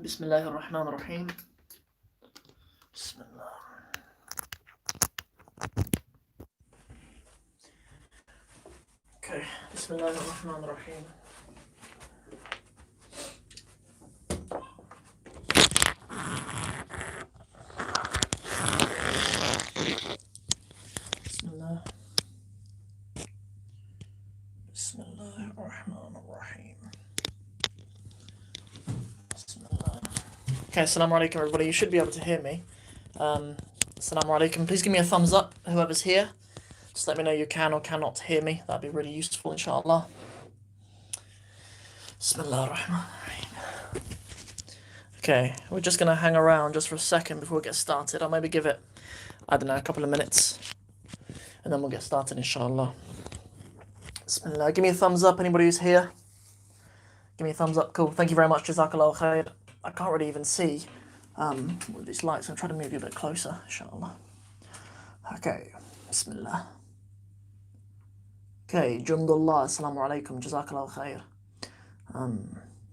Bismillahir Rahmanir Rahim. Bismillah. Okay, Bismillahir Rahmanir Rahim. Bismillah. Bismillahir Rahmanir Rahim. Bismillah. Okay, Assalamu alaikum everybody. You should be able to hear me. Assalamu alaikum. Please give me a thumbs up, whoever's here. Just let me know you can or cannot hear me. That'd be really useful, inshallah. Bismillah ar-Rahman ar-Rahim. Okay, we're just going to hang around just for a second before we get started. I'll maybe give it, I don't know, a couple of minutes. And then we'll get started, inshallah. Bismillah. Give me a thumbs up, anybody who's here. Give me a thumbs up. Cool. Thank you very much. Jazakallah khair. I can't really even see with these lights. I'm trying to move you a bit closer, inshallah. Okay. Bismillah. Okay. Jundullah. Assalamu alaikum. Jazakallah khair.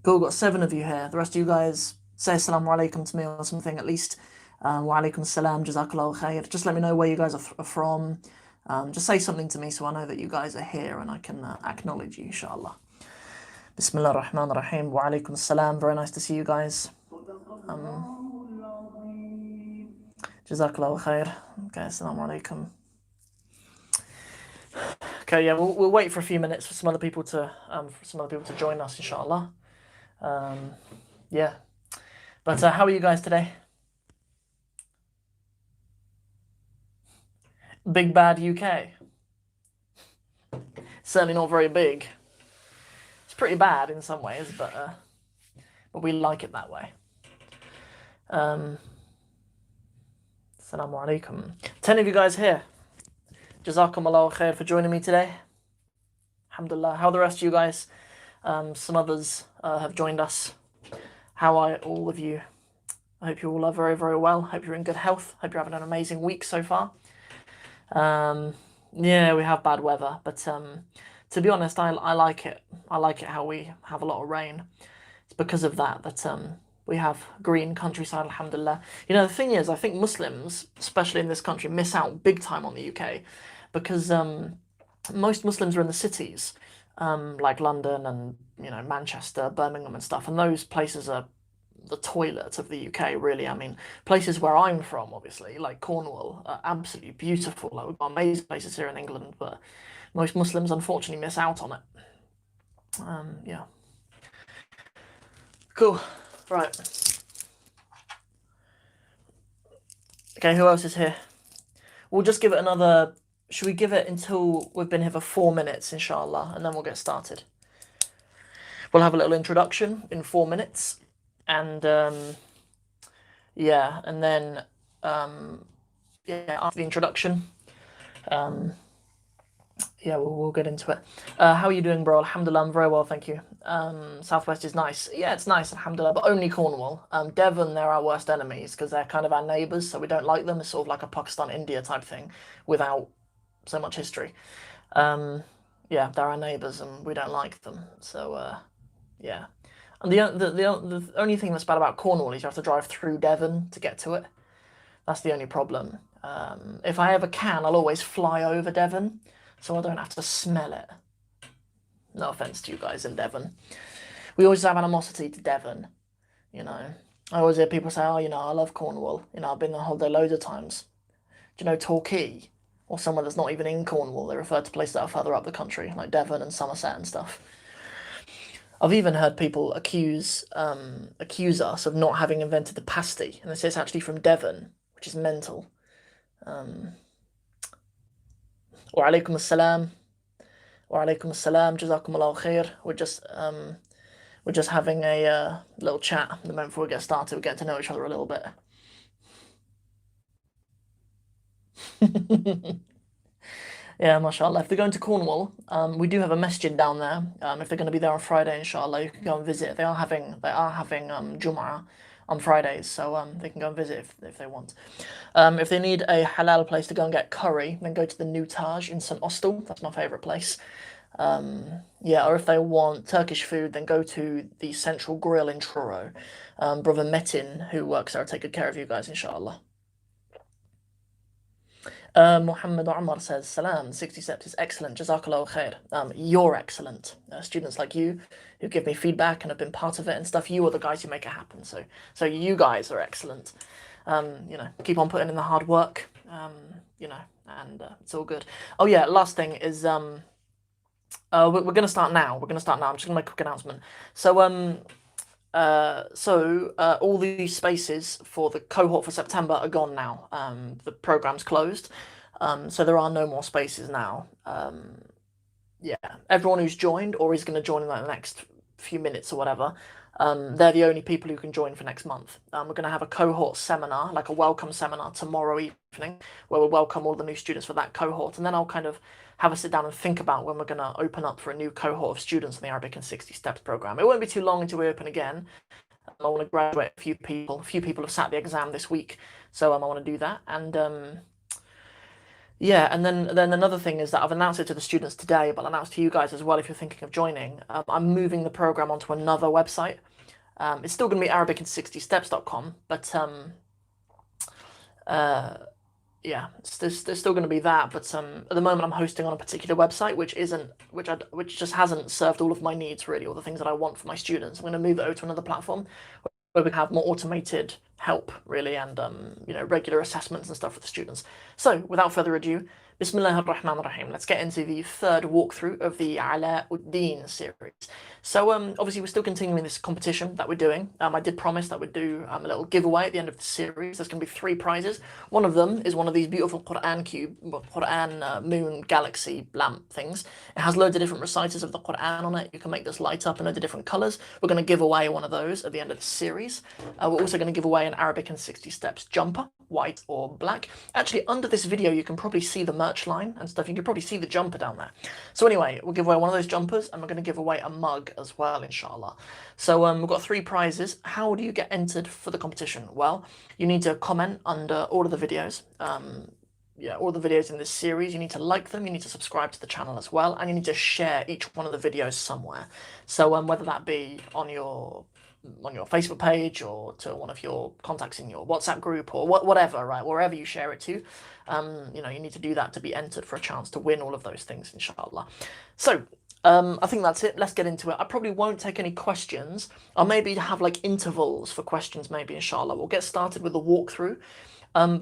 Cool. Got 7 of you here. The rest of you guys say assalamu alaikum to me or something at least. Wa alaikum salam. Jazakallah khair. Just let me know where you guys are from. Just say something to me so I know that you guys are here and I can acknowledge you, inshallah. Bismillah ar-Rahman ar-Rahim. Wa alaikum salam. Very nice to see you guys. Jazakallah khair. Okay, assalamu alaikum. Okay, yeah, we'll wait for a few minutes for some other people to join us, inshallah. Yeah. But how are you guys today? Big bad UK. Certainly not very big. It's pretty bad in some ways, but we like it that way. Assalamu alaikum. 10 of you guys here. Jazakumullah khair for joining me today. Alhamdulillah. How are the rest of you guys? Some others have joined us. How are all of you? I hope you all are very, very well. Hope you're in good health. Hope you're having an amazing week so far. Yeah, we have bad weather, but to be honest, I like it. I like it how we have a lot of rain. It's because of that we have green countryside, alhamdulillah. You know, the thing is, I think Muslims, especially in this country, miss out big time on the UK because most Muslims are in the cities, like London and, you know, Manchester, Birmingham and stuff, and those places are the toilet of the UK, really. I mean, places where I'm from, obviously, like Cornwall, are absolutely beautiful. Like, we've got amazing places here in England, but most Muslims unfortunately miss out on it. Yeah. Cool. Right. Okay, who else is here? We'll just give it another... Should we give it until we've been here for 4 minutes, inshallah, and then we'll get started? We'll have a little introduction in 4 minutes. And yeah, and then yeah, after the introduction, yeah, we'll get into it. How are you doing, bro? Alhamdulillah, I'm very well, thank you. Southwest is nice. Yeah, it's nice, alhamdulillah, but only Cornwall. Devon, they're our worst enemies because they're kind of our neighbours, so we don't like them. It's sort of like a Pakistan-India type thing without so much history. Yeah, they're our neighbours and we don't like them. So yeah. And the only thing that's bad about Cornwall is you have to drive through Devon to get to it. That's the only problem. If I ever can, I'll always fly over Devon, so I don't have to smell it. No offence to you guys in Devon. We always have animosity to Devon, you know. I always hear people say, oh, you know, I love Cornwall. You know, I've been on holiday loads of times. Do you know Torquay? Or somewhere that's not even in Cornwall. They refer to places that are further up the country, like Devon and Somerset and stuff. I've even heard people accuse us of not having invented the pasty, and they say it's actually from Devon, which is mental. Wa alaikum assalam. Wa alaikum assalam. Jazakumullah khair. We're just having a little chat the moment before we get started. We get to know each other a little bit. Yeah, mashallah. If they're going to Cornwall, we do have a masjid down there. If they're going to be there on Friday, inshallah, you can go and visit. They are having Jum'ah on Fridays, so they can go and visit if they want. If they need a halal place to go and get curry, then go to the New Taj in St Austell. That's my favourite place. Yeah, or if they want Turkish food, then go to the Central Grill in Truro. Brother Metin, who works there, will take good care of you guys, inshallah. Muhammad Umar says, Salam, 60 steps is excellent. Jazakallah khair. You're excellent. Students like you who give me feedback and have been part of it and stuff, you are the guys who make it happen. So you guys are excellent. Keep on putting in the hard work, and it's all good. Oh yeah, last thing is, we're going to start now. I'm just going to make a quick announcement. So, all these spaces for the cohort for September are gone now. The program's closed, so there are no more spaces now. Yeah, everyone who's joined or is going to join in like the next few minutes or whatever, they're the only people who can join for next month. We're going to have a cohort seminar, like a welcome seminar tomorrow evening, where we'll welcome all the new students for that cohort, and then I'll kind of have a sit down and think about when we're going to open up for a new cohort of students in the Arabic in 60 Steps program. It won't be too long until we open again. I want to graduate a few people. A few people have sat the exam this week, so I want to do that. And yeah, and then another thing is that I've announced it to the students today, but I'll announce to you guys as well if you're thinking of joining. I'm moving the program onto another website. It's still going to be arabic60steps.com, but yeah, there's still going to be that. But at the moment, I'm hosting on a particular website, which just hasn't served all of my needs really, all the things that I want for my students. I'm going to move it over to another platform where we have more automated help really, and regular assessments and stuff for the students. So without further ado, Bismillah ar-Rahman ar-Rahim. Let's get into the third walkthrough of the Aladdin series. So obviously we're still continuing this competition that we're doing. I did promise that we'd do a little giveaway at the end of the series. There's going to be 3 prizes. One of them is one of these beautiful Qur'an moon galaxy lamp things. It has loads of different reciters of the Qur'an on it. You can make this light up in loads of different colours. We're going to give away one of those at the end of the series. We're also going to give away an Arabic in 60 Steps jumper, white or black. Actually, under this video, you can probably see the merch line and stuff. You can probably see the jumper down there. So anyway, we'll give away one of those jumpers, and we're going to give away a mug as well, inshallah. So we've got 3 prizes. How do you get entered for the competition? Well, you need to comment under all of the videos. Yeah, all the videos in this series. You need to like them, you need to subscribe to the channel as well, and you need to share each one of the videos somewhere. So whether that be on your Facebook page or to one of your contacts in your WhatsApp group or whatever, right? Wherever you share it to, you need to do that to be entered for a chance to win all of those things, inshallah. So I think that's it. Let's get into it. I probably won't take any questions. I'll maybe have like intervals for questions, maybe, inshallah. We'll get started with the walkthrough.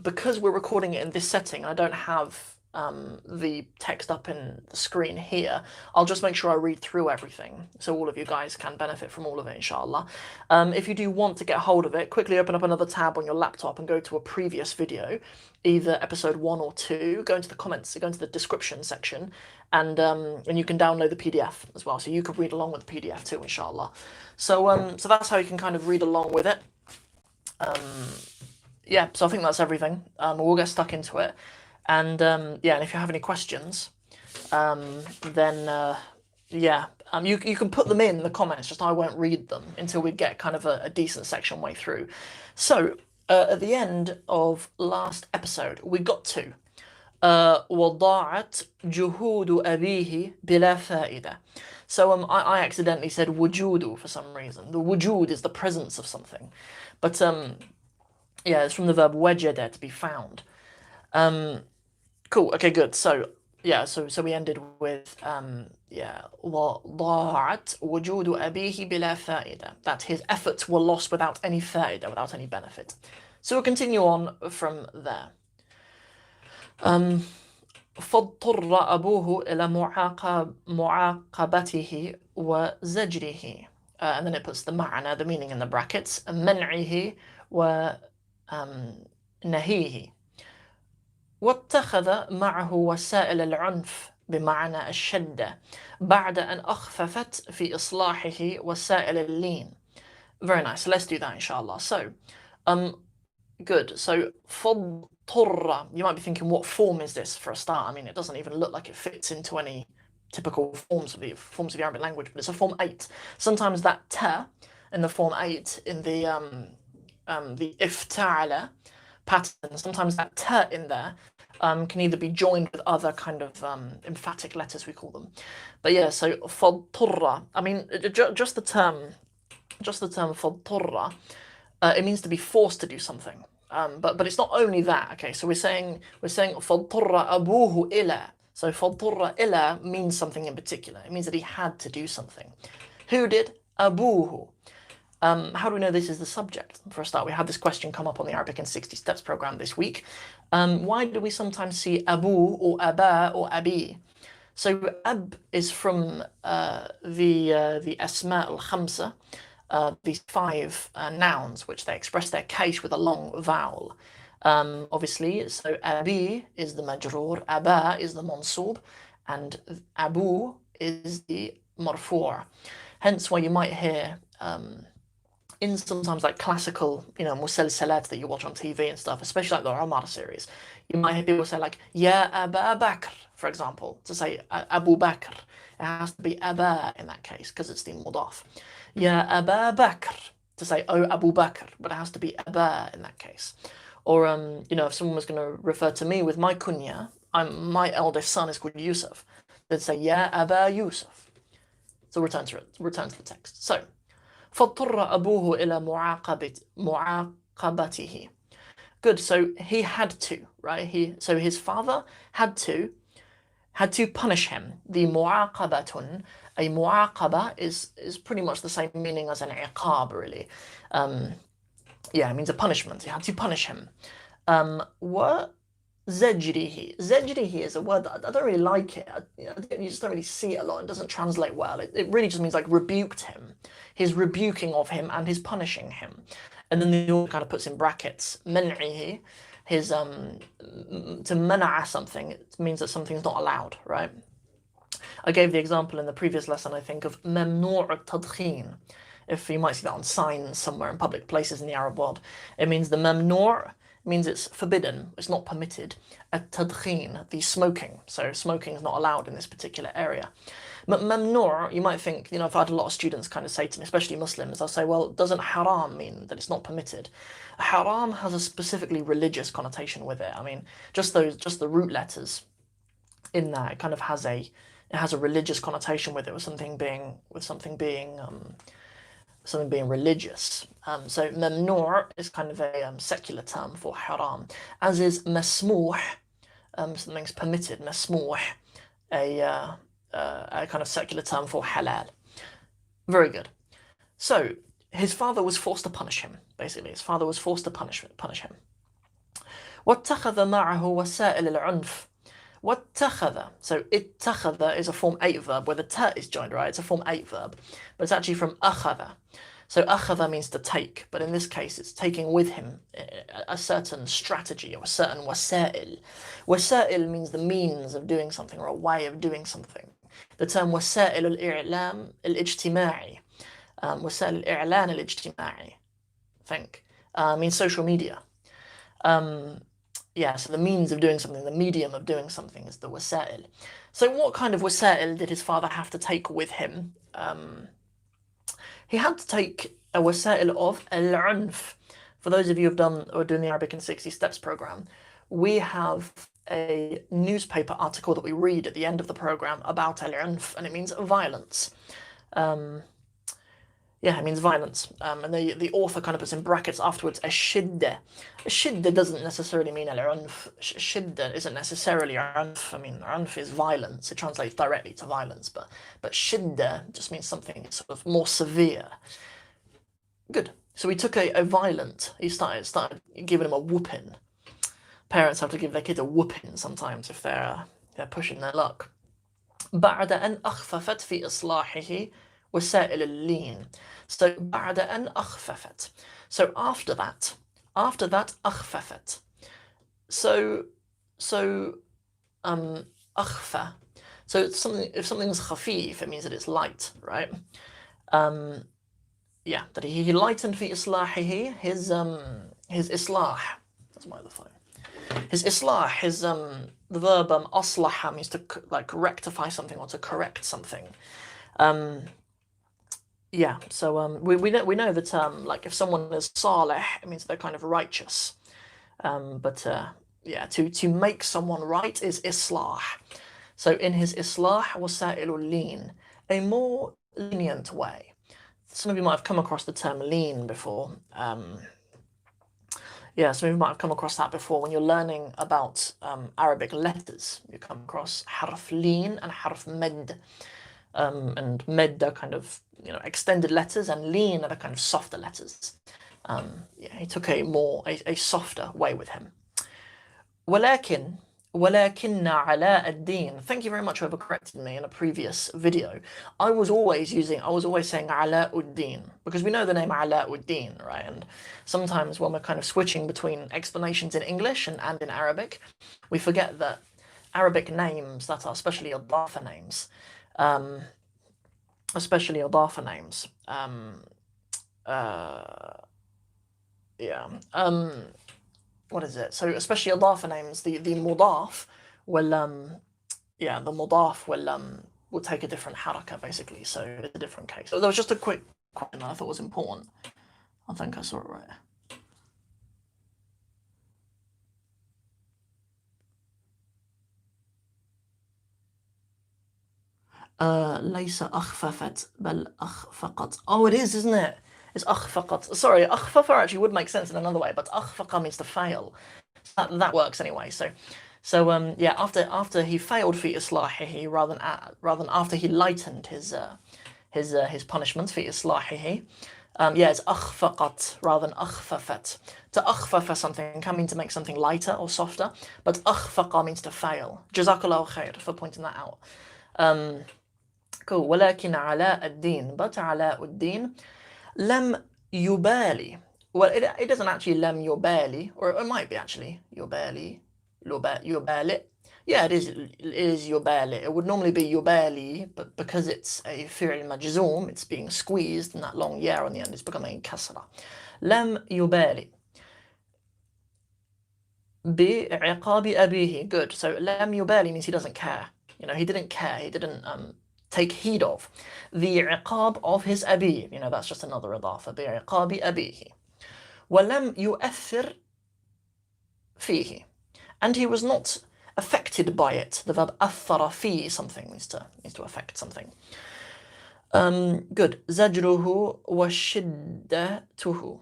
Because we're recording it in this setting, I don't have the text up in the screen here. I'll just make sure I read through everything so all of you guys can benefit from all of it, inshallah. If you do want to get hold of it, quickly open up another tab on your laptop and go to a previous video, either episode 1 or 2, go into the comments, go into the description section, and you can download the PDF as well, so you can read along with the PDF too, inshallah. So that's how you can kind of read along with it. Yeah, so I think that's everything. We'll get stuck into it. And yeah, and if you have any questions, then yeah, you can put them in the comments, just I won't read them until we get kind of a decent section way through. So at the end of last episode, we got to وضاعت جهود أبيه بلا فائدة. So I accidentally said wujudu for some reason. The wujud is the presence of something. But yeah, it's from the verb wajada, to be found. Cool. Okay, good. So yeah, so we ended with yeah, ضاعت وجود أبيه بلا فائدة. That his efforts were lost without any فائدة, without any benefit. So we'll continue on from there. فاضطر أبوه إلى معاقبته وزجره. And then it puts the معنى, the meaning in the brackets. منعه ونهيه. واتخذ معه وسائل العنف بمعنى الشدة بعد أن أخففت في إصلاحه وسائل اللين. Very nice. So let's do that, inshallah. So, good. So, فاضطر. You might be thinking, what form is this for a start? I mean, it doesn't even look like it fits into any typical forms of the Arabic language, but it's a form 8. Sometimes that ta in the form 8 in the ifta'ala pattern, sometimes that ta in there can either be joined with other kind of emphatic letters, we call them. But yeah, so فَاضْطُرَّ, I mean, just the term فَاضْطُرَّ, it means to be forced to do something. But it's not only that. Okay, so we're saying فَاضْطُرَّ أَبُوهُ إِلَى. So فَاضْطُرَّ إِلَى means something in particular. It means that he had to do something. Who did? أبوه. How do we know this is the subject? For a start, we had this question come up on the Arabic in 60 Steps program this week. Why do we sometimes see abu or aba or abi? So ab is from the asma al-khamsa, these five nouns, which they express their case with a long vowel. Obviously, so abi is the majroor, aba is the mansub, and abu is the marfu'. Hence why you might hear in sometimes like classical, musalsalat that you watch on TV and stuff, especially like the Umar series, you might hear people say like, Ya Aba Bakr, for example, to say Abu Bakr. It has to be Aba in that case, because it's the mudaf. Ya Aba Bakr, to say, oh Abu Bakr, but it has to be Aba in that case. Or, if someone was going to refer to me with my kunya, my eldest son is called Yusuf, they'd say, Ya Aba Yusuf. So return to the text. So, فاضطر أبوه إلى معاقبته. Good, so he had to, right? So his father had to punish him. The mu'aqabatun, a mu'aqaba is pretty much the same meaning as an iqab, really. Yeah, it means a punishment. He had to punish him. What? Zajrihi. Zajrihi is a word that I don't really like it. You just don't really see it a lot. It doesn't translate well. It really just means like rebuked him. His rebuking of him and his punishing him. And then the author kind of puts in brackets, man'ihi, his, to mana'a something, it means that something's not allowed, right? I gave the example in the previous lesson, I think, of mamnu' tadkhin. If you might see that on signs somewhere in public places in the Arab world, it means the mamnu' means it's forbidden, it's not permitted. At-tadkhin, the smoking. So smoking is not allowed in this particular area. But mamnu', you might think, I've had a lot of students kind of say to me, especially Muslims, they'll say, well, doesn't haram mean that it's not permitted? Haram has a specifically religious connotation with it. I mean, just the root letters in that, it kind of has a religious connotation with it, with something being religious. So mamnu' is kind of a secular term for haram, as is masmuh, something's permitted, masmuh, a kind of secular term for halal. Very good. So his father was forced to punish him, basically. His father was forced to punish him. وَاتَّخَذَ مَعَهُ وَسَائِلِ الْعُنْفِ. وَاتَّخَذَ. So اتَّخَذَ is a form 8 verb where the ta is joined, right? It's a form 8 verb, but it's actually from أخذ. So أخذ means to take, but in this case it's taking with him a certain strategy or a certain wasa'il. Wasa'il means the means of doing something or a way of doing something. The term وسائل الإعلام الاجتماعي, وسائل الإعلان الاجتماعي, I think, means social media. Yeah, so the means of doing something, the medium of doing something is the wasa'il. So what kind of wasa'il did his father have to take with him? He had to take a wasa'il of al-unf. For those of you who are doing the Arabic in 60 Steps program, we have a newspaper article that we read at the end of the program about al-unf, and it means violence. Yeah, it means violence. And the author kind of puts in brackets afterwards, ashidda. Ashidda doesn't necessarily mean al-unf. Shidda isn't necessarily unf. I mean, unf is violence. It translates directly to violence, but shidda just means something sort of more severe. Good. So we took a violent, he started giving him a whooping. Parents have to give their kids a whooping sometimes if they're pushing their luck. بعد أن أخففت في إصلاحه وسائل اللين. So بعد أن أخففت. So after that أخففت. So أخفى. So it's something, if something's khafif, it means that it's light, right? Yeah, that he lightened في إصلاحه, his islah. That's my other phone. His islah, the verb aslaha means to rectify something or to correct something. Yeah, so we know the term, like if someone is salih, it means they're kind of righteous. But yeah, to make someone right is islah. So in his islah wasa'ilul lin, a more lenient way. Some of you might have come across the term lean before. Yeah, some of you might have come across that before when you're learning about Arabic letters. You come across harf lean and harf med. And med are kind of extended letters, and lean are the kind of softer letters. Yeah, he took a softer way with him. ولكن علاء الدين. Thank you very much for corrected me in a previous video. I was always saying Alauddin because we know the name Alauddin, right? And sometimes when we're kind of switching between explanations in English and in Arabic, we forget that Arabic names that are especially Idafa names, what is it? So especially Idafa names, the mudaf will the mudaf will take a different haraka basically. So it's a different case. So there was just a quick question that I thought was important. I think I saw it right. ليس أخففت بل أخفقت. Oh, it is, isn't it? It's أخفقت. Sorry, أخفف actually would make sense in another way, but أخفق means to fail. That works anyway. So yeah, after he failed fi islahihi, rather than after he lightened his punishment fi islahihi, yeah, it's أخفقت rather than أخففت. To أخفف something can mean to make something lighter or softer, but أخفق means to fail. Jazakallahu khair for pointing that out. Cool. ولكن علاء الدين, but علاء الدين لم يبالي. Well, it doesn't actually لم يبالي, or it might be actually يبالي, يبالي. Yeah, it is يبالي. It would normally be يبالي, but because it's a fi'l majzoom, it's being squeezed, and that long ya on the end is becoming kasra. لم يبالي بعقاب أبيه. Good. So لم يبالي means he doesn't care. He didn't care. He didn't take heed of the iqab of his abi. That's just another idafa. بعقاب أبيه. ولم يؤثر فيه. And he was not affected by it. The verb أثر فيه something means to affect something. Good. زجره وشدته.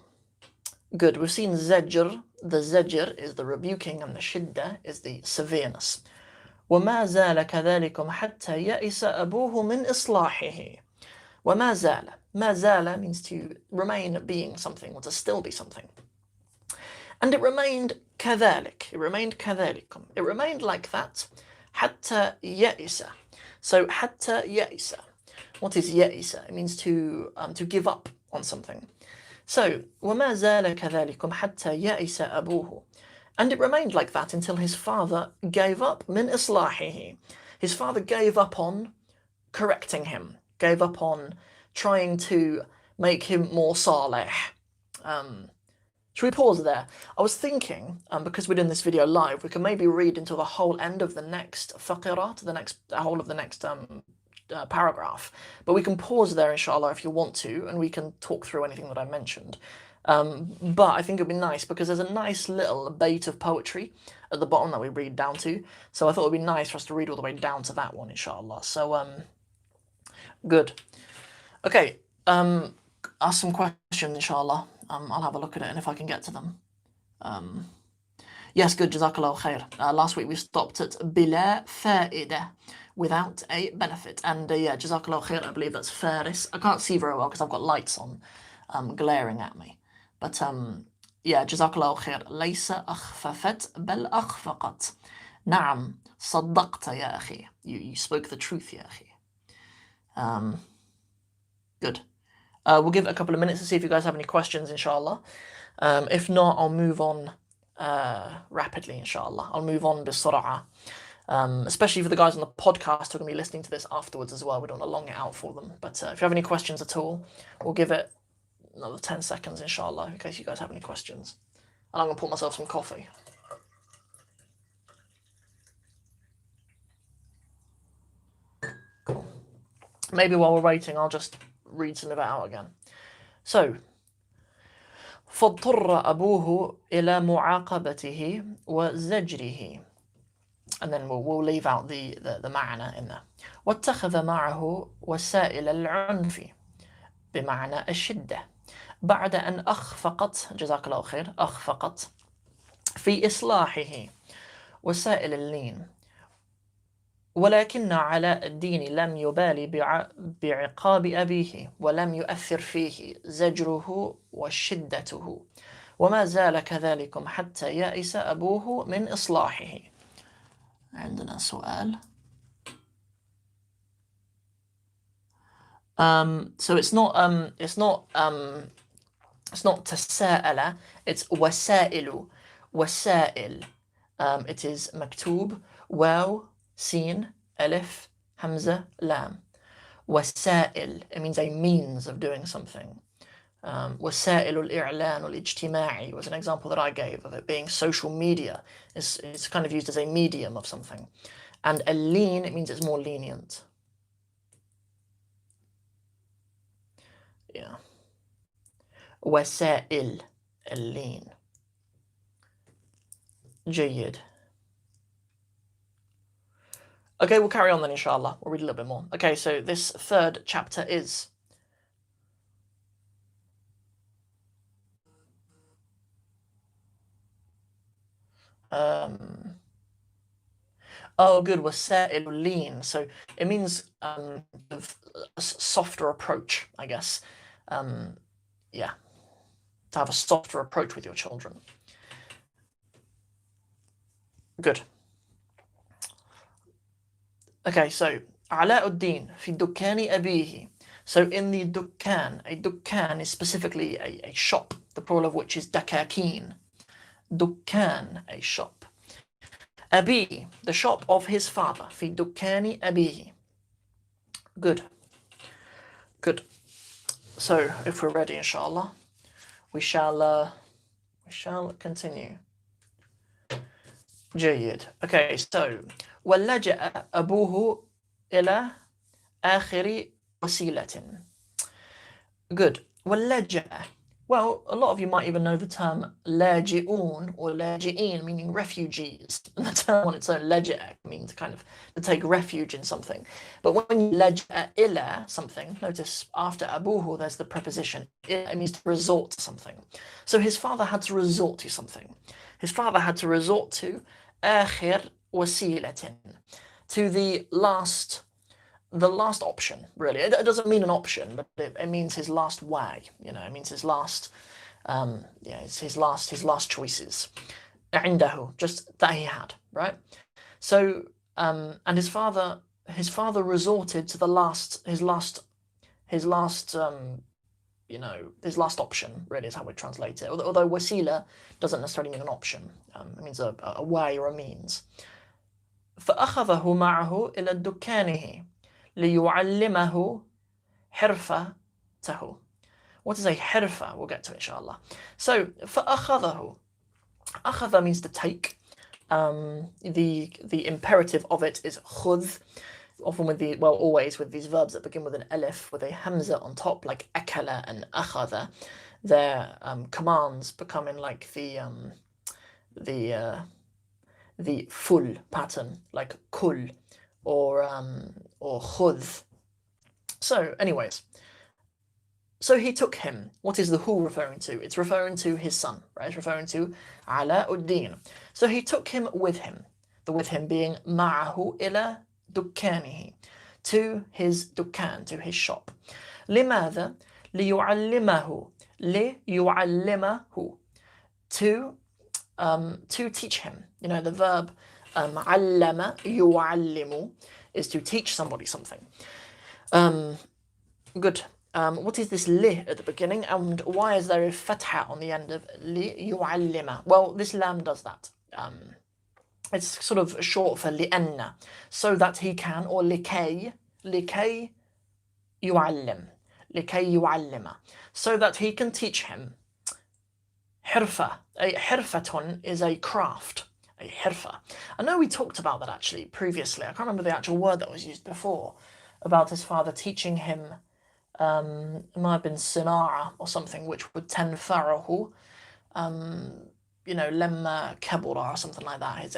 Good. We've seen zajr. The zajr is the rebuking, and the shidda is the severeness. وما زال كذلكم حتى يئس أبوه من إصلاحه. وما زال. ما زال means to remain being something, or to still be something. And it remained كذلك. It remained كذلكم. It remained like that. حتى يئس. So حتى يئس. What is يئس? It means to give up on something. So وما زال كذلكم حتى يئس أبوه. And it remained like that until his father gave up min islahihi. His father gave up on correcting him, gave up on trying to make him more salih. Should we pause there? I was thinking, because we're doing this video live, we can maybe read into the whole end of the next faqirah, to the whole of the next paragraph. But we can pause there, inshallah, if you want to, and we can talk through anything that I mentioned. But I think it'd be nice because there's a nice little bait of poetry at the bottom that we read down to. So I thought it'd be nice for us to read all the way down to that one, inshallah. So, good. Okay, ask some questions, inshallah. I'll have a look at it, and if I can get to them. Yes, good, jazakallah khair. Last week we stopped at bila fa'ida, without a benefit. And yeah, jazakallah khair, I believe that's faris. I can't see very well because I've got lights on glaring at me. But yeah, jazakallah khair. ليس أخففت بل أخفقت. نعم صدقت يا أخي. You spoke the truth, يا أخي. Good. We'll give it a couple of minutes to see if you guys have any questions, inshallah. If not, I'll move on rapidly, inshallah. I'll move on بسرعة. Especially for the guys on the podcast who are going to be listening to this afterwards as well. We don't want to long it out for them. But if you have any questions at all, we'll give it another 10 seconds, inshallah, in case you guys have any questions. And I'm going to pour myself some coffee. Cool. Maybe while we're waiting, I'll just read some of it out again. So, فاضطر أبوه إلى معاقبته وزجره. And then we'll leave out the معنى in there. واتخذ معه وسائل العنف بمعنى الشدة بعد أن أخفقت، جزاك الله خير، أخفقت في إصلاحه وسائل اللين. ولكن علاء الدين لم يبالي بعقاب أبيه ولم يؤثر فيه زجره وشدته، وما زال كذلك حتى يأس أبوه من إصلاحه. عندنا سؤال. So it's not تساءل, it's وسائل. وسائل. It is مكتوب واو سين ألف همزة لام. وسائل, it means a means of doing something. وسائل الإعلان الاجتماعي was an example that I gave of it being social media. It's kind of used as a medium of something. And a lean, it means it's more lenient. Yeah. وسائل اللين. جيد. Okay, we'll carry on then, inshallah. We'll read a little bit more. Okay, so this third chapter is oh, good. وسائل اللين. So it means a softer approach, I guess. Yeah, to have a softer approach with your children. Good. Okay, so علاء الدين في دكان أبيه. So in the dukkan, a dukkan is specifically a shop, the plural of which is dakakin. Dukkan, a shop. Abi, the shop of his father. في دكان أبيه. Good. Good. So if we're ready, inshallah, we shall continue. جيد. Okay, so ولجأ أبوه إلى آخر وسيلة. Good. ولجأ. Well, a lot of you might even know the term لاجئون or لاجئين, meaning refugees. And the term on its own, لجأ, means kind of to take refuge in something. But when you لجأ إلى something, notice after أبوه there's the preposition. It means to resort to something. So his father had to resort to something. His father had to resort to آخر وسيلة, to the last option, really. It doesn't mean an option, but it means his last way. You know, it means his last, it's his last choices. عنده, just that he had, right? So, and his father resorted to his last option, really, is how we translate it. Although wasila doesn't necessarily mean an option. It means a way or a means. فأخذه معه إلى دكانه ليعلمه حرفته. What is a حرفة? We'll get to it, inshallah. So, فأخذه. أخذ means to take. The imperative of it is خذ. Often always with these verbs that begin with an alif, with a hamza on top, like akala and akhadha, their commands becoming like the full pattern, like kul or khudh. So, anyways, so he took him. What is the who referring to? It's referring to his son, right? It's referring to Alauddin. So he took him with him. The with him being ma'ahu ila dukkanihi, to his dukkan, to his shop. لماذا? ليعلمه. ليعلمه. To teach him. You know, the verb علم يعلم is to teach somebody something. Good. What is this li at the beginning, and why is there a fatha on the end of li yu'allima? Well, this lam does that. It's sort of short for li'anna, so that he can, or likay yu'allim, likay yu'allima, so that he can teach him. Hirfa. A hirfatun is a craft, a hirfa. I know we talked about that actually previously. I can't remember the actual word that was used before, about his father teaching him it might have been sinara or something, which would tenfa'uhu, lemma kabura or something like that. It's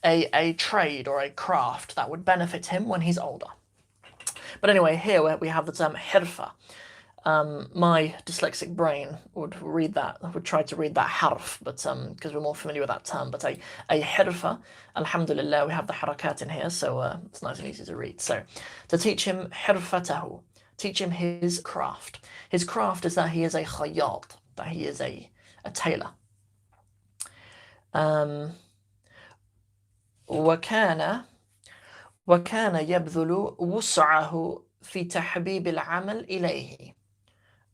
a trade or a craft that would benefit him when he's older. But anyway, here we have the term hirfa. My dyslexic brain would try to read that harf, but because we're more familiar with that term. But a hirfa, alhamdulillah, we have the harakat in here, so it's nice and easy to read. So to teach him hirfatahu, teach him his craft. His craft is that he is a khayyat, that he is a tailor. وكان يبذل وسعه في تحبيب العمل إليه.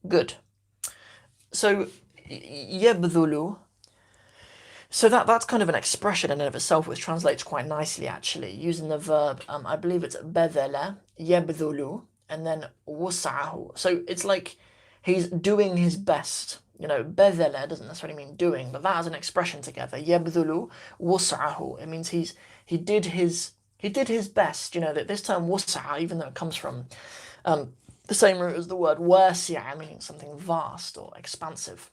Good. So يبذل. So that's kind of an expression in and of itself, which translates quite nicely actually, using the verb. I believe it's بذل يبذل and then وسعه. So it's like he's doing his best. بذل doesn't necessarily mean doing, but that as an expression together. يبذل وسعه. It means he did his best. That this term وسع, even though it comes from the same root as the word wasi'a, meaning something vast or expansive.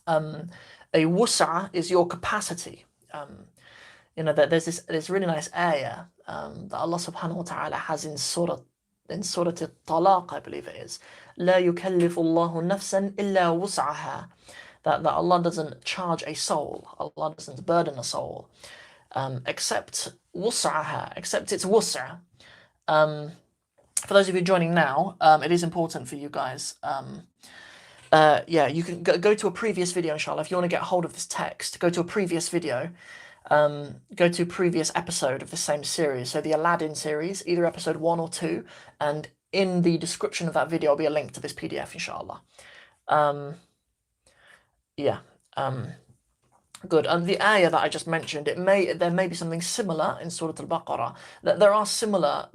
A wusa is your capacity. That there's this really nice ayah that Allah subhanahu wa ta'ala has in Surah Al-Talaq, I believe it is. لا يكلف الله نفسا إلا وسعها. That Allah doesn't charge a soul, Allah doesn't burden a soul, except wus'aha, except its wus'a. For those of you joining now, it is important for you guys. You can go to a previous video, inshallah. If you want to get hold of this text, go to a previous video. Go to a previous episode of the same series. So the Aladdin series, either episode 1 or 2. And in the description of that video, will be a link to this PDF, inshallah. Good. And the ayah that I just mentioned, there may be something similar in Surah Al-Baqarah. There are similar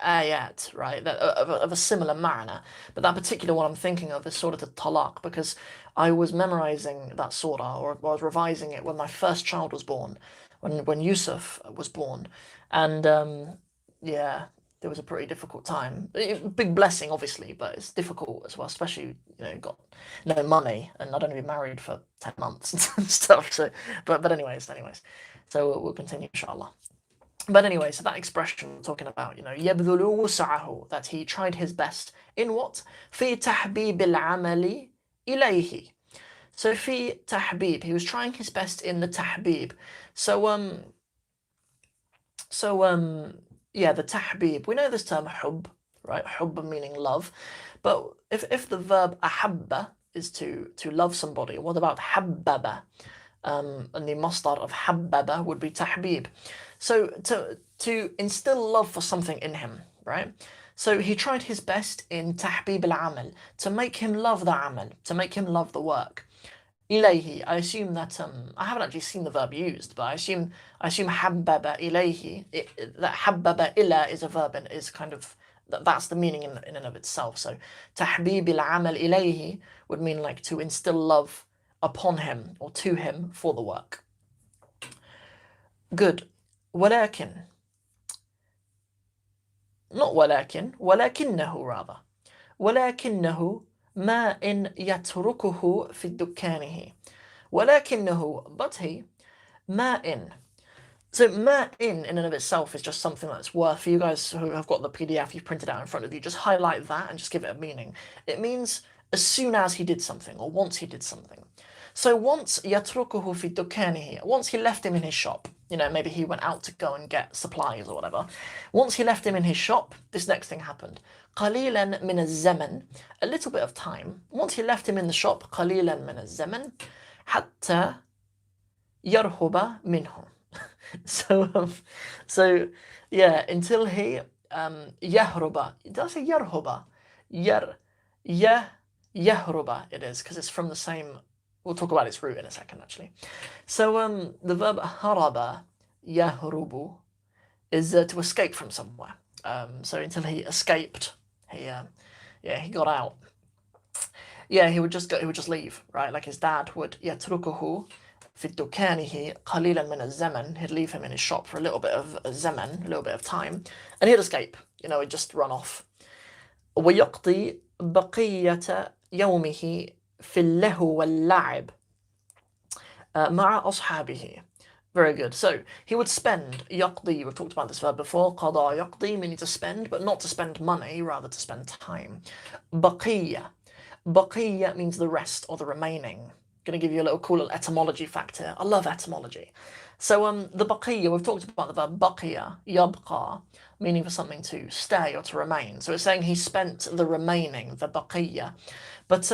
ayat, right, of a similar ma'na. But that particular one I'm thinking of is Surah Al-Talaq, because I was memorizing that surah, or I was revising it when my first child was born, when Yusuf was born. And it was a pretty difficult time. Big blessing, obviously, but it's difficult as well, especially, got no money, and I'd only been married for 10 months and stuff. So, but anyways. So we'll continue, inshallah. But anyway, so that expression we're talking about, يَبْذُلُ وُسْعَهُ, that he tried his best in what? فِي تَحْبِيبِ الْعَمَلِ إِلَيْهِ. So فِي تَحْبِيب, he was trying his best in the tahbib. The tahbib, we know this term hub, right? Hub meaning love. But if the verb ahabba is to love somebody, what about habbaba? And the masdar of habbaba would be tahbib. So to instill love for something in him, right? So he tried his best in tahbib al-amal, to make him love the amal, to make him love the work. Ilayhi, I assume that I haven't actually seen the verb used, but I assume habbaba ilayhi, that habbaba ila is a verb and is kind of that's the meaning in and of itself. So tahbib al-amal ilayhi would mean like to instill love upon him or to him for the work. Good. ولكن, not ولكن, ولكنه rather. ولكنه ما إن يتركه في دكانه. ولكنه, but he, ما إن. So ما in and of itself is just something that's worth, for you guys who have got the PDF you've printed out in front of you, just highlight that and just give it a meaning. It means as soon as he did something, or once he did something. So once يتركه في دكانه, once he left him in his shop, maybe he went out to go and get supplies or whatever. Once he left him in his shop, this next thing happened. قليلا من الزمن, a little bit of time. Once he left him in the shop, قليلا من الزمن, حتى يرهب منه. So until he يهرب. Did I say يرهب? يهرب it is, because it's from the same. We'll talk about its root in a second, actually. So the verb haraba, yahrubu, is to escape from somewhere. So until he escaped, he got out. He would just leave, right? Like his dad would. Yatrukuhu fi dukanihi qalilan min az-zaman. He'd leave him in his shop for a little bit of zaman, a little bit of time, and he'd escape. He'd just run off. ويقضي بقية يومه في اللهو واللعب مع أصحابه. Very good. So he would spend يقضي. We've talked about this verb before. قضى يقضي, meaning to spend, but not to spend money, rather to spend time. بقية. بقية means the rest or the remaining. Going to give you a little cool little etymology fact here. I love etymology. So the بقية, we've talked about the verb بقية, يبقى, meaning for something to stay or to remain. So it's saying he spent the remaining, the بقية. But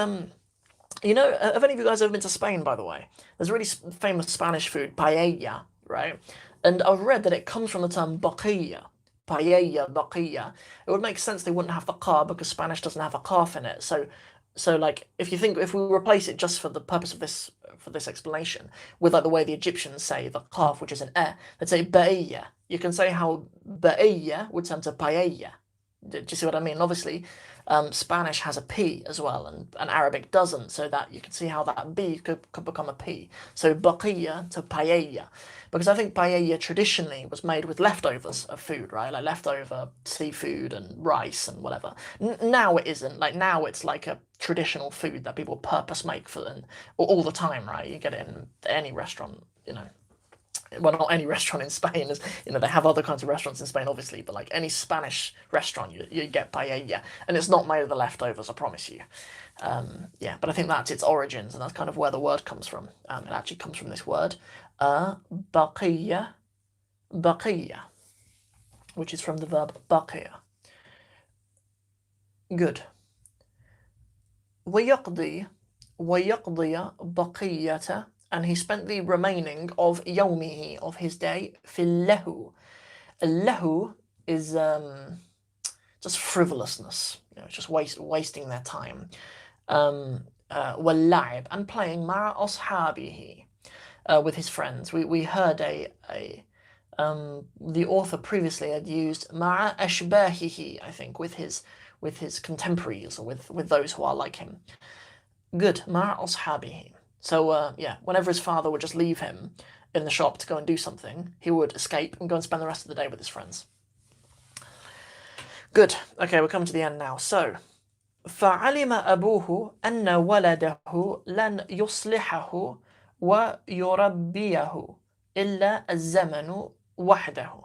you know, have any of you guys ever been to Spain, by the way? There's a really famous Spanish food, paella, right? And I've read that it comes from the term baqilla. Paella, baqilla. It would make sense they wouldn't have the car because Spanish doesn't have a calf in it. So like, if we replace it just for the purpose of this explanation with like the way the Egyptians say the calf, which is an they'd say paella. You can say how paella would turn to paella. Do you see what I mean? Obviously, Spanish has a P as well, and Arabic doesn't, so that you can see how that B could become a P. So baqiyya to paella, because I think paella traditionally was made with leftovers of food, right? Like leftover seafood and rice and whatever. Now it isn't. Like now it's like a traditional food that people purpose make for them all the time, right? You get it in any restaurant, you know. Well, not any restaurant in Spain, as you know, they have other kinds of restaurants in Spain, obviously, but like any Spanish restaurant, you get paella, and it's not made of the leftovers, I promise you. Yeah, but I think that's its origins, and that's kind of where the word comes from. It actually comes from this word, baqiyya, baqiyya, which is from the verb baqiya. Good. ويقضي بقية, and he spent the remaining of يومه, of his day, في اللهو. اللهو is just frivolousness, you know, just wasting their time. واللعب, and playing مع أصحابه, with his friends. We heard the author previously had used مع أشباهه, I think, with his contemporaries, or with those who are like him. Good. مع أصحابه. So yeah, whenever his father would just leave him in the shop to go and do something, he would escape and go and spend the rest of the day with his friends. Good. Okay, we're coming to the end now. So فعلم أبوه أن ولده لن يصلحه ويربيه إلا الزمن وحده.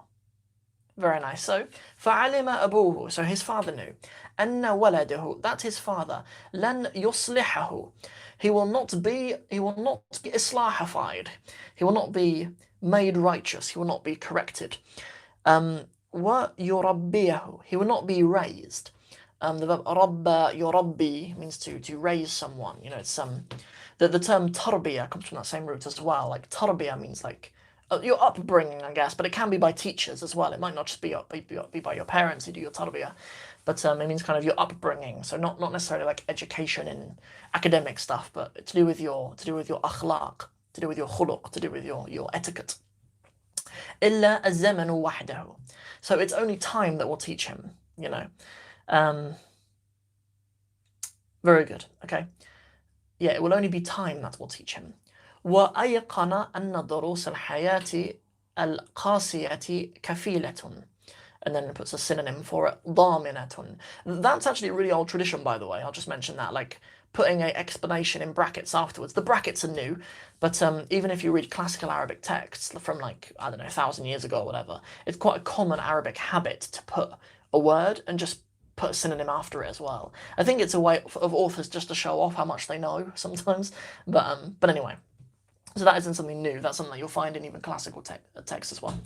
Very nice. So فعلم أبوه, so his father knew, أن ولده, that's his father, لن يصلحه, he will not be islahified, he will not be made righteous, he will not be corrected. ويربيه, he will not be raised. The verb ربى يربي means to raise someone. You know, it's the term tarbiyah comes from that same root as well. Like tarbiyah means like your upbringing, I guess, but it can be by teachers as well. It might not just be by your parents who do your tarbiyah, but it means kind of your upbringing. So not necessarily like education and academic stuff, but to do with your akhlaq, to do with your khuluq, to do with your etiquette. إلا الزمن وحده. So it's only time that will teach him, you know. Very good. Okay. Yeah, it will only be time that will teach him. وأيقن أن دروس الحياة القاسية كفيلة. And then it puts a synonym for it, ضامنة. That's actually a really old tradition, by the way. I'll just mention that, like putting an explanation in brackets afterwards. The brackets are new, but even if you read classical Arabic texts from like, I don't know, 1,000 years ago or whatever, it's quite a common Arabic habit to put a word and just put a synonym after it as well. I think it's a way of authors just to show off how much they know sometimes, but anyway. So that isn't something new. That's something that you'll find in even classical texts as well.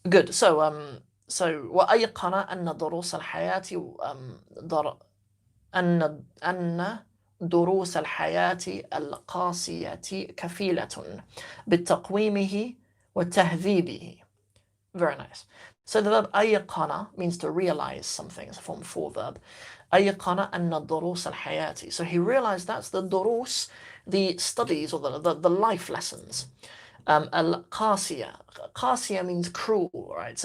Good. So وأيقن أن دروس الحياة أن دروس الحياة القاسية كفيلة بتقويمه وتهذيبه. Very nice. So the verb أيقن means to realize something. It's a form 4 verb. أيقن أن دروس الحياة. So he realized that's the durus, the studies or the life lessons. Al-qasiya. Qasiya means cruel, right?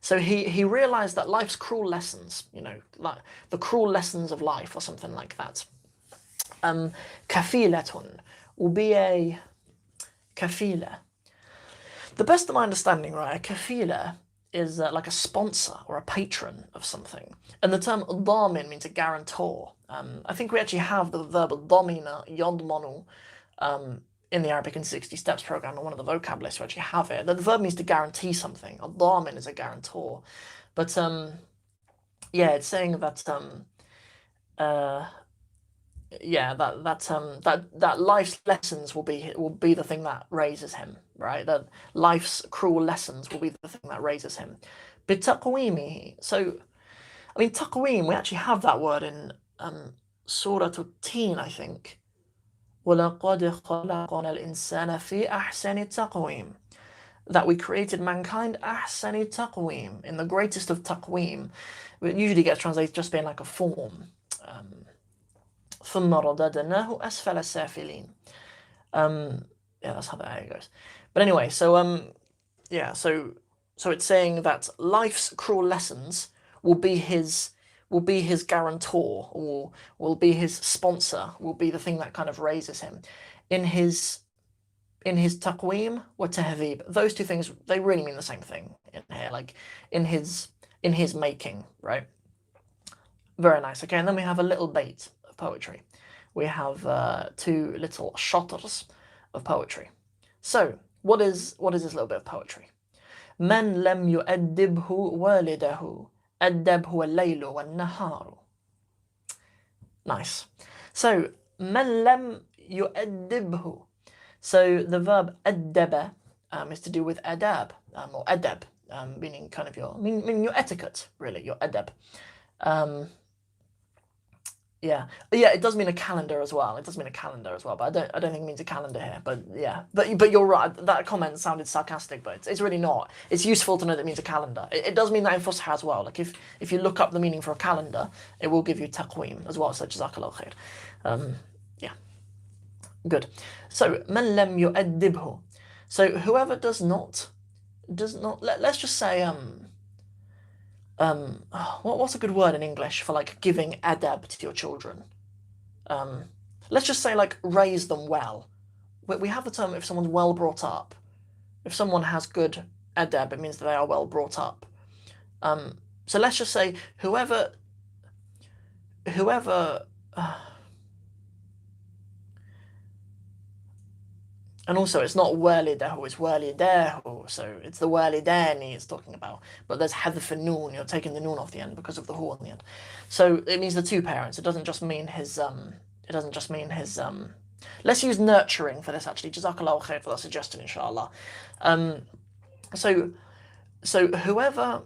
So he realized that life's cruel lessons, you know, like the cruel lessons of life or something like that. Kafilatun will be a kafila. The best of my understanding, right, a kafila is like a sponsor or a patron of something. And the term damin means a guarantor. I think we actually have the verb domina, yodmonu, in the Arabic in 60 Steps program, and one of the vocab lists we actually have it. The verb means to guarantee something. A damin is a guarantor. But yeah, it's saying that yeah, that life's lessons will be the thing that raises him, right? That life's cruel lessons will be the thing that raises him. بتقويمه. So, I mean, taqweem, we actually have that word in Surah At-Teen, I think. وَلَقَدْ خَلَقْنَا الْإِنسَانَ فِي أَحْسَنِ تَقْوِيمٍ. That we created mankind أحسن تقويم, in the greatest of taqweem. It usually gets translated just being like a form. ثم رددناه أسفل سافلين. Yeah, that's how the ayah goes. But anyway, so yeah, so it's saying that life's cruel lessons will be his guarantor, or will be his sponsor, will be the thing that kind of raises him. In his taqweem wa tahdhib, those two things, they really mean the same thing in here, like in his making, right? Very nice. Okay, and then we have a little bait of poetry. We have two little shutters of poetry. So, what is this little bit of poetry? من لم يؤدبه والده أدبه الليل والنهار. Nice. So, من لم يؤدبه. So the verb أدب is to do with adab, or adab, meaning kind of your etiquette, really, your adab. Yeah, it does mean a calendar as well. It does mean a calendar as well, but I don't think it means a calendar here. But yeah, but you're right. That comment sounded sarcastic, but it's really not. It's useful to know that it means a calendar. It does mean that in Fusha as well. Like if you look up the meaning for a calendar, it will give you taqweem as well. So jazakallah khair. Yeah, good. So man lam yu'addibhu. So whoever does not. Let's just say what's a good word in English for like giving adab to your children? Let's just say like raise them well. We have the term if someone's well brought up. If someone has good adab, it means that they are well brought up. So let's just say whoever and also it's not walidahu, it's walidahu, so it's the walidani it's talking about. But there's hadf noon, you're taking the noon off the end because of the hu on the end. So it means the two parents. It doesn't just mean his let's use nurturing for this actually. Jazakallahu khair for that suggestion, inshallah. So whoever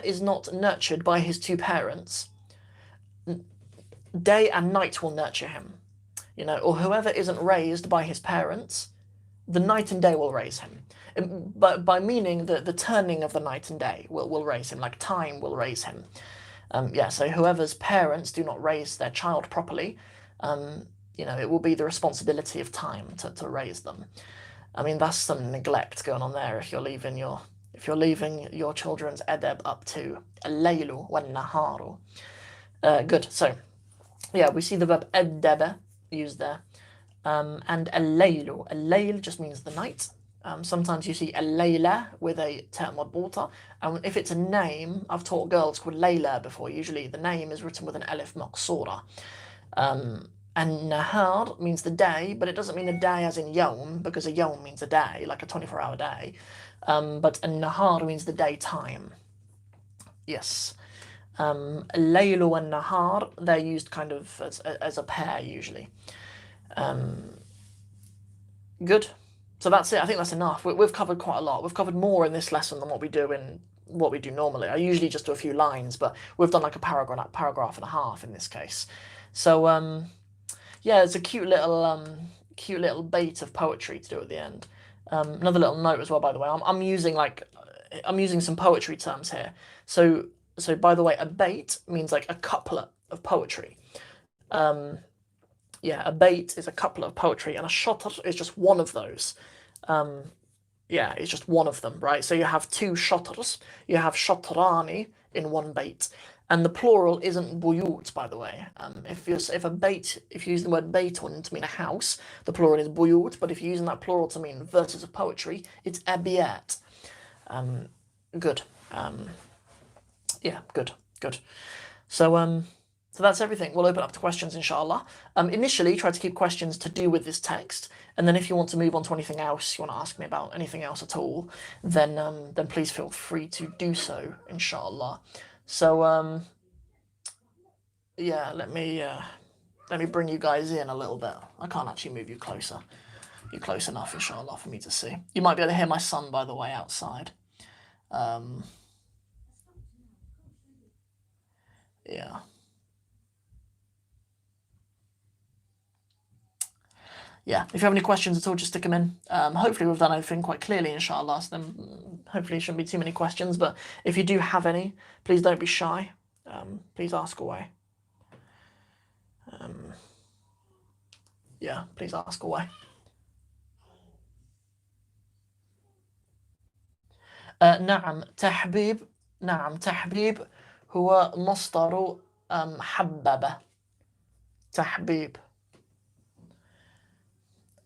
is not nurtured by his two parents, day and night will nurture him. Or whoever isn't raised by his parents, the night and day will raise him. But by meaning the turning of the night and day will raise him, like time will raise him. Yeah, so whoever's parents do not raise their child properly, it will be the responsibility of time to raise them. I mean, that's some neglect going on there if you're leaving your children's adab up to al-laylu wal-naharu. Good. So, yeah, we see the verb addaba used there, and al-laylu. Al-layl just means the night. Sometimes you see al-layla with a ta madbuta, and if it's a name, I've taught girls called Layla before. Usually the name is written with an alif maqsura. And nahar means the day, but it doesn't mean a day as in yawm, because a yawm means a day, like a 24-hour day. But an-nahar means the daytime. Yes. Laylu and nahar, they're used kind of as a pair usually. Good. So that's it. I think that's enough. We've covered quite a lot. We've covered more in this lesson than what we do normally. I usually just do a few lines, but we've done like a paragraph and a half in this case. So yeah, it's a cute little bait of poetry to do at the end. Another little note as well, by the way. I'm using some poetry terms here. So by the way, a bait means like a couplet of poetry. Yeah, a bait is a couplet of poetry, and a shatr is just one of those. Yeah, it's just one of them, right? So you have two shatrs. You have shatrani in one bait, and the plural isn't buyut, by the way. If you use the word baytun to mean a house, the plural is buyut. But if you're using that plural to mean verses of poetry, it's abiyat. Good. Yeah, good. So that's everything. We'll open up to questions, inshallah. Initially, try to keep questions to do with this text, and then if you want to move on to anything else, you want to ask me about anything else at all, then please feel free to do so, inshallah. So yeah, let me bring you guys in a little bit. I can't actually move you closer. You're close enough, inshallah, for me to see. You might be able to hear my son, by the way, outside. Yeah. Yeah, if you have any questions at all, just stick them in. Hopefully we've done everything quite clearly, inshallah, so then hopefully it shouldn't be too many questions, but if you do have any, please don't be shy. Please ask away. Yeah, please ask away. نعم تحبيب. نعم تحبيب هو مصدر حبب. تحبيب.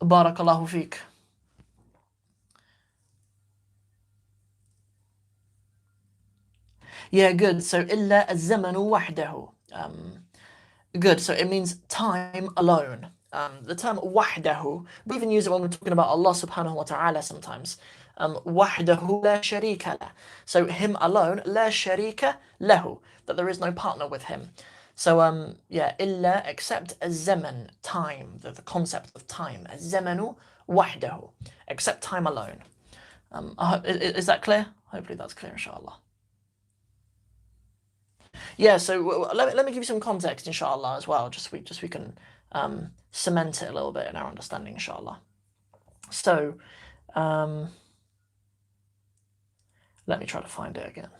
بارك الله فيك. Yeah, good. So إلا الزمن وحده. Good. So it means time alone. The term وحده, we even use it when we're talking about Allah subhanahu wa ta'ala sometimes. وحده لا شريك له. So him alone, لا شريك له, that there is no partner with him. So yeah, إلا except الزمن, time, the concept of time. الزمن وحده, except time alone. Is that clear? Hopefully that's clear, inshallah. Yeah, so let me give you some context, inshallah, as well, just we can cement it a little bit in our understanding, inshallah. So let me try to find it again.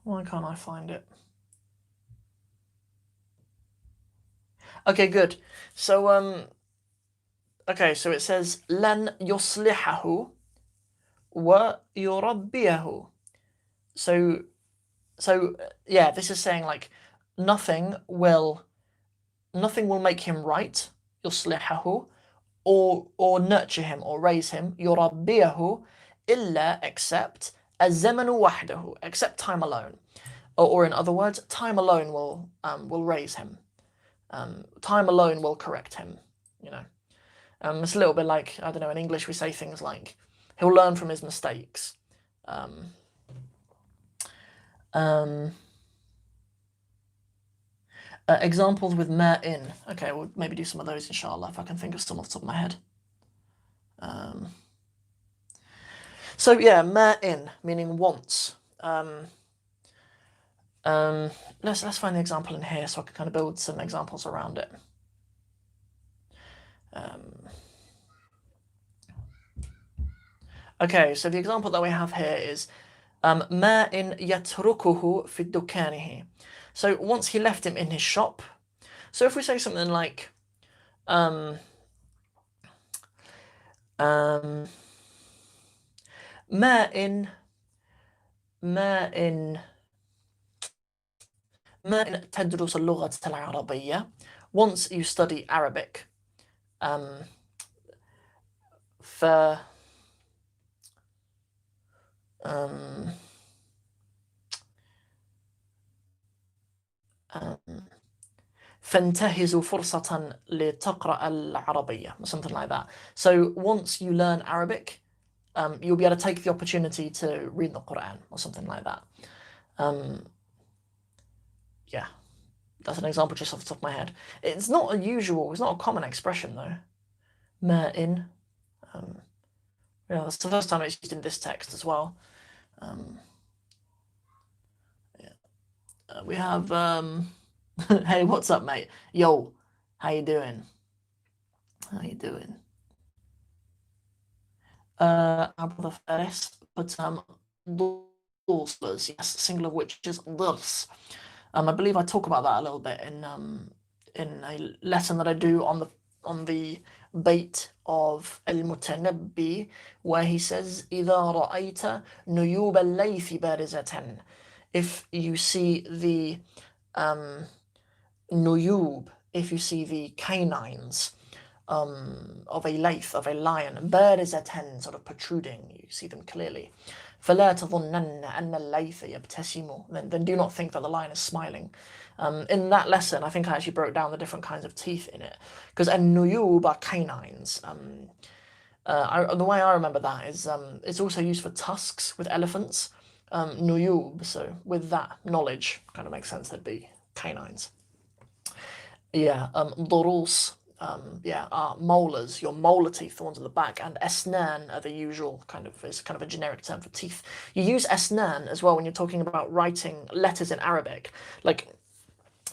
Why can't I find it? Okay, good. So okay, so it says لن يصلحه ويربيه. So yeah, this is saying like nothing will make him right, يصلحه, or nurture him or raise him, يربيه, إلا except الزمن وحده, except time alone. Or in other words, time alone will raise him. Time alone will correct him, you know. It's a little bit like, I don't know, in English we say things like, he'll learn from his mistakes. Examples with ma in. Okay, we'll maybe do some of those, inshallah, if I can think of some off the top of my head. So yeah, ma in, meaning once. Let's find the example in here so I can kind of build some examples around it. Okay, so the example that we have here is ما إن يتركه في دكانه. So once he left him in his shop. So if we say something like ما إن تدرس اللغة العربية. Once you study Arabic, فانتهز فرصة لتقرأ العربية, or something like that. So once you learn Arabic, you'll be able to take the opportunity to read the Qur'an, or something like that. Yeah, that's an example just off the top of my head. It's not a common expression though. Ma in. Yeah, that's the first time it's used in this text as well. Yeah. We have hey, what's up, mate? Yo, how you doing? Our brother Faris, but yes, singular, which is ضرس. I believe I talk about that a little bit in a lesson that I do on the bait of Al-Mutanabbi, where he says إذا رأيت نيوب الليث بارزة. If you see the nuyub, if you see the canines of a lathe, of a lion, بارزة, sort of protruding, you see them clearly. فلا تظنن أن الليث يبتسم, then do not think that the lion is smiling. In that lesson, I think I actually broke down the different kinds of teeth in it, because النيوب are canines. The way I remember that is it's also used for tusks with elephants. Nuyub, so with that knowledge, kind of makes sense they'd be canines. Yeah, durus, yeah, are molars, your molar teeth, the ones at the back, and esnan are the usual is kind of a generic term for teeth. You use esnan as well when you're talking about writing letters in Arabic. Like,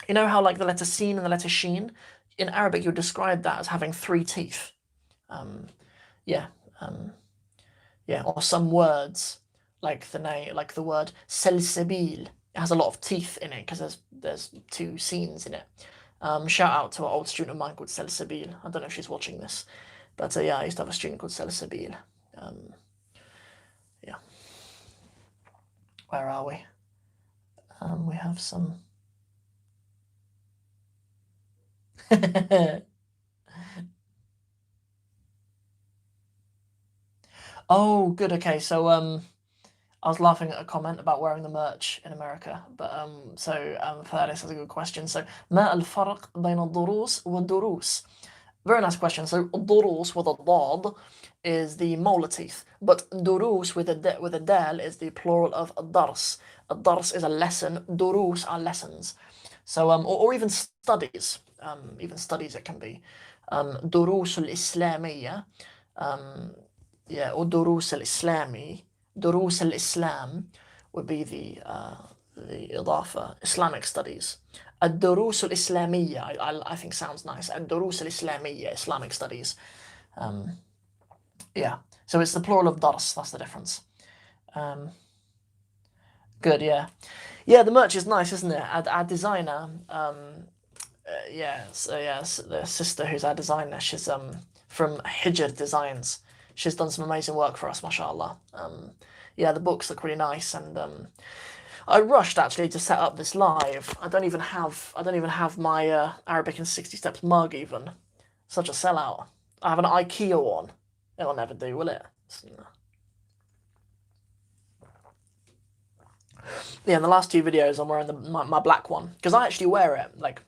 you know how like the letter sin and the letter sheen? In Arabic, you describe that as having 3 teeth. Yeah, yeah, or some words like the word selsabil. It has a lot of teeth in it because there's 2 scenes in it. Shout out to an old student of mine called Selsabil. I don't know if she's watching this, but yeah, I used to have a student called Selsabil. Yeah, where are we? We have some. Oh, good. Okay, so I was laughing at a comment about wearing the merch in America, but Faris has a good question. So, ما الفرق بين الضروس والدروس? Very nice question. So, durus with a dad is the molar teeth, but durus with a dal is the plural of dars. A dars is a lesson. Durus are lessons. So, or even studies. Even studies it can be. دروس الإسلامية. Yeah, or دروس الإسلامي. دروس الإسلام would be the إضافة, Islamic studies. الدروس الإسلامية, I think sounds nice. الدروس الإسلامية, Islamic studies. Yeah, so it's the plural of dars, that's the difference. Good, yeah. Yeah, the merch is nice, isn't it? Our designer, the sister who's our designer, she's from Hijr Designs. She's done some amazing work for us, mashallah. Yeah, the books look really nice, and I rushed actually to set up this live. I don't even have my Arabic in 60 Steps mug even. Such a sellout. I have an IKEA one. It'll never do, will it? Yeah, in the last 2 videos I'm wearing my black one because I actually wear it. Like,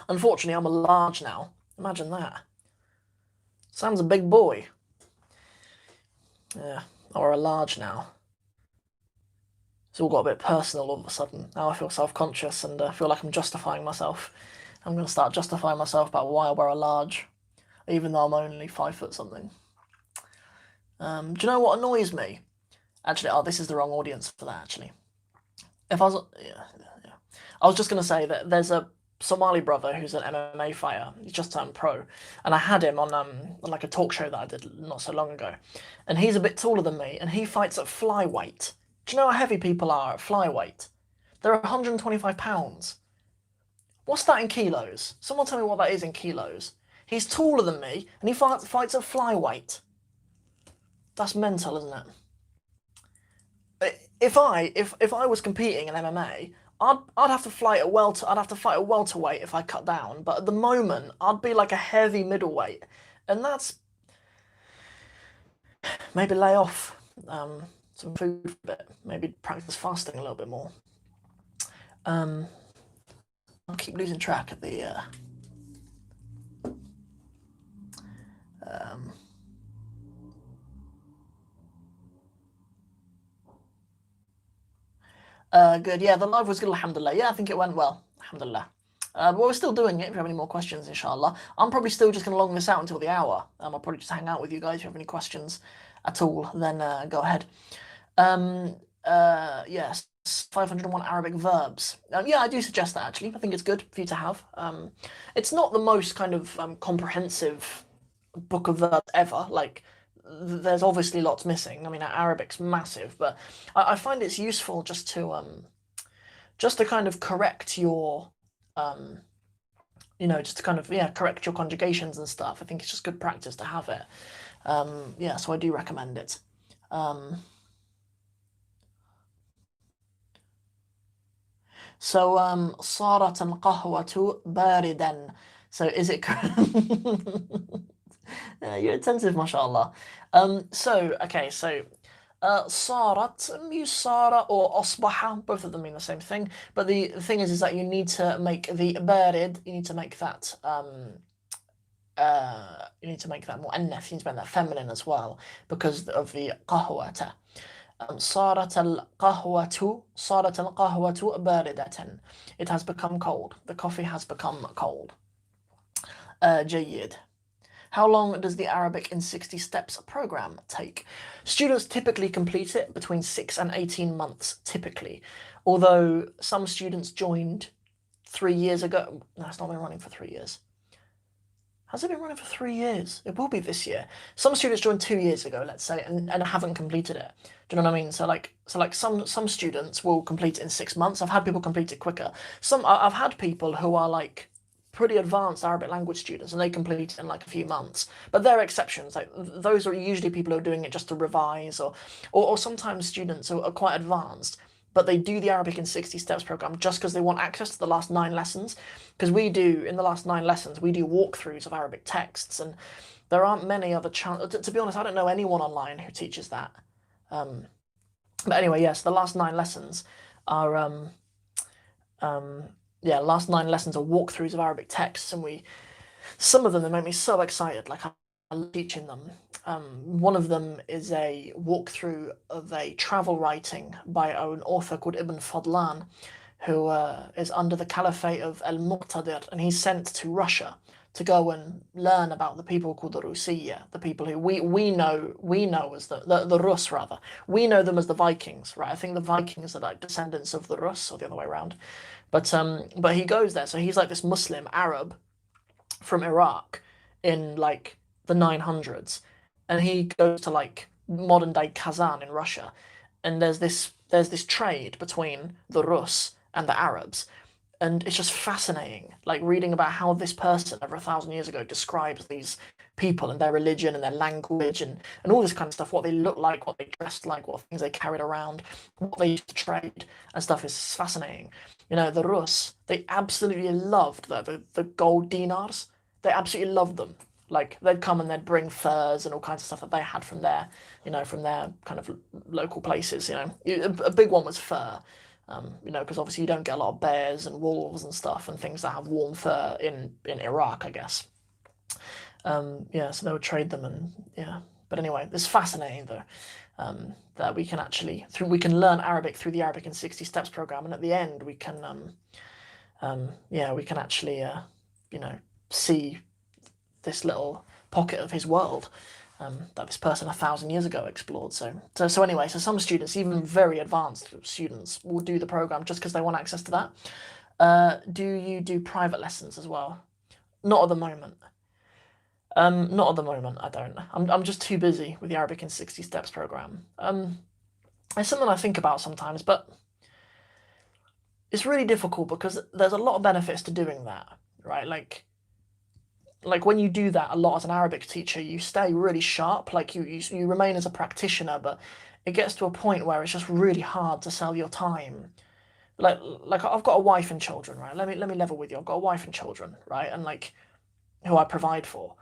unfortunately, I'm a large now. Imagine that. Sam's a big boy. Yeah, or a large now. It's all got a bit personal all of a sudden. Now I feel self-conscious and feel like I'm justifying myself. I'm going to start justifying myself about why I wear a large, even though I'm only 5 foot something. Do you know what annoys me? Actually, this is the wrong audience for that, actually. If I was, yeah. I was just going to say that there's a Somali brother who's an MMA fighter. He's just turned pro, and I had him on like a talk show that I did not so long ago, and he's a bit taller than me, and he fights at flyweight. Do you know how heavy people are at flyweight? They're 125 pounds. What's that in kilos? Someone tell me what that is in kilos. He's taller than me, and he fights at flyweight. That's mental, isn't it? If I was competing in MMA, I'd have to fight a welterweight if I cut down. But at the moment, I'd be like a heavy middleweight, and that's maybe lay off some food for a bit, maybe practice fasting a little bit more. I'll keep losing track of the. Good. Yeah, the live was good, alhamdulillah. Yeah, I think it went well, alhamdulillah. But we're still doing it if you have any more questions, inshallah. I'm probably still just going to long this out until the hour. I'll probably just hang out with you guys if you have any questions at all, then go ahead. Yes, 501 Arabic verbs. Yeah, I do suggest that, actually. I think it's good for you to have. It's not the most kind of comprehensive book of verbs ever. Like, there's obviously lots missing. I mean, Arabic's massive, but I find it's useful just to kind of correct your just to kind of correct your conjugations and stuff. I think it's just good practice to have it. Yeah, so I do recommend it. So صارت القهوة باردا. So is it you're attentive, mashallah. Okay, so صارت, use صار or أصبح, both of them mean the same thing. But the thing is that you need to make the بارد, you need to make that you need to make that مؤنث, you need to make that feminine as well because of the قهوة. صارت القهوة باردة. It has become cold. The coffee has become cold. جيد. How long does the Arabic in 60 Steps program take? Students typically complete it between 6 and 18 months, typically. Although some students joined 3 years ago. No, it's not been running for 3 years. Has it been running for 3 years? It will be this year. Some students joined 2 years ago, let's say, and haven't completed it. Do you know what I mean? So like some students will complete it in 6 months. I've had people complete it quicker. I've had people who are like pretty advanced Arabic language students and they complete it in like a few months. But they're exceptions. Like those are usually people who are doing it just to revise, or sometimes students who are quite advanced, but they do the Arabic in 60 Steps program just because they want access to the last 9 lessons. Because we do, in the last 9 lessons, we do walkthroughs of Arabic texts, and there aren't many other to be honest, I don't know anyone online who teaches that. Um, but anyway, yes, the last 9 lessons are yeah, last 9 lessons are walkthroughs of Arabic texts, and some of them, they make me so excited. Like I'm teaching them. One of them is a walkthrough of a travel writing by an author called Ibn Fadlan, who is under the caliphate of Al-Muqtadir, and he's sent to Russia to go and learn about the people called the Rusiyya, the people who we know as the Rus rather. We know them as the Vikings, right? I think the Vikings are like descendants of the Rus, or the other way around. But he goes there, so he's like this Muslim Arab from Iraq in like the 900s, and he goes to like modern day Kazan in Russia, and there's this trade between the Rus and the Arabs, and it's just fascinating, like reading about how this person over 1,000 years ago describes these people and their religion and their language and all this kind of stuff, what they look like, what they dressed like, what things they carried around, what they used to trade and stuff is fascinating. The Rus, they absolutely loved the gold dinars. They absolutely loved them. Like they'd come and they'd bring furs and all kinds of stuff that they had from their kind of local places. A big one was fur. Because obviously you don't get a lot of bears and wolves and stuff and things that have warm fur in Iraq, I guess. Yeah, so they would trade them, and yeah. But anyway, it's fascinating though, that we can learn Arabic through the Arabic in 60 Steps program, and at the end we can we can actually see this little pocket of his world that this person 1,000 years ago explored. So anyway, so some students, even very advanced students, will do the program just because they want access to that. Do you do private lessons as well? Not at the moment. Not at the moment. I don't. I'm just too busy with the Arabic in 60 Steps program. It's something I think about sometimes, but it's really difficult because there's a lot of benefits to doing that, right? Like when you do that a lot as an Arabic teacher, you stay really sharp. Like you remain as a practitioner, but it gets to a point where it's just really hard to sell your time. Like I've got a wife and children, right? Let me level with you. I've got a wife and children, right? And like who I provide for.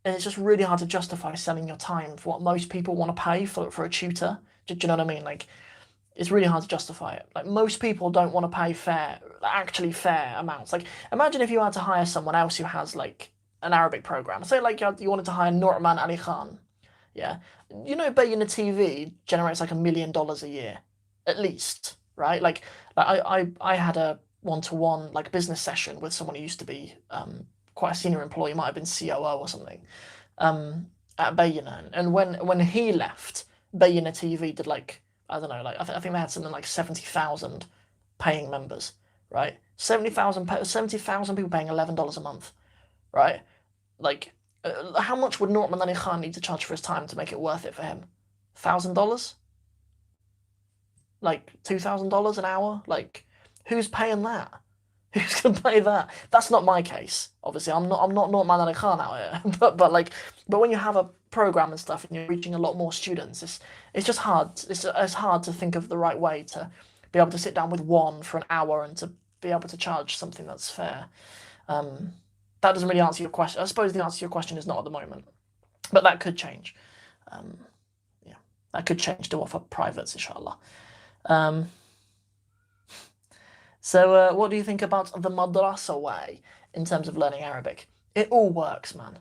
And it's just really hard to justify selling your time for what most people want to pay for a tutor. Do you know what I mean? Like it's really hard to justify it. Like most people don't want to pay actually fair amounts. Like imagine if you had to hire someone else who has like an Arabic program. Say like you wanted to hire Norman Ali Khan. Yeah. Bayna TV generates like $1 million a year, at least, right? Like I had a one-to-one like business session with someone who used to be quite a senior employee, might have been COO or something, at Bayna. And when he left, Bayna TV did like, I don't know, like I think they had something like 70,000 paying members, right? 70,000 people paying $11 a month, right? Like, how much would Norman Ali Khan need to charge for his time to make it worth it for him? $1,000? Like $2,000 an hour? Like, who's paying that? Who's gonna pay that? That's not my case. Obviously, I'm not Norman Ali Khan out here. but when you have a program and stuff and you're reaching a lot more students, it's just hard. It's hard to think of the right way to be able to sit down with one for an hour and to be able to charge something that's fair. That doesn't really answer your question. I suppose the answer to your question is not at the moment, but that could change. Yeah, that could change to offer privates, inshallah. So what do you think about the madrasa way in terms of learning Arabic? It all works, man.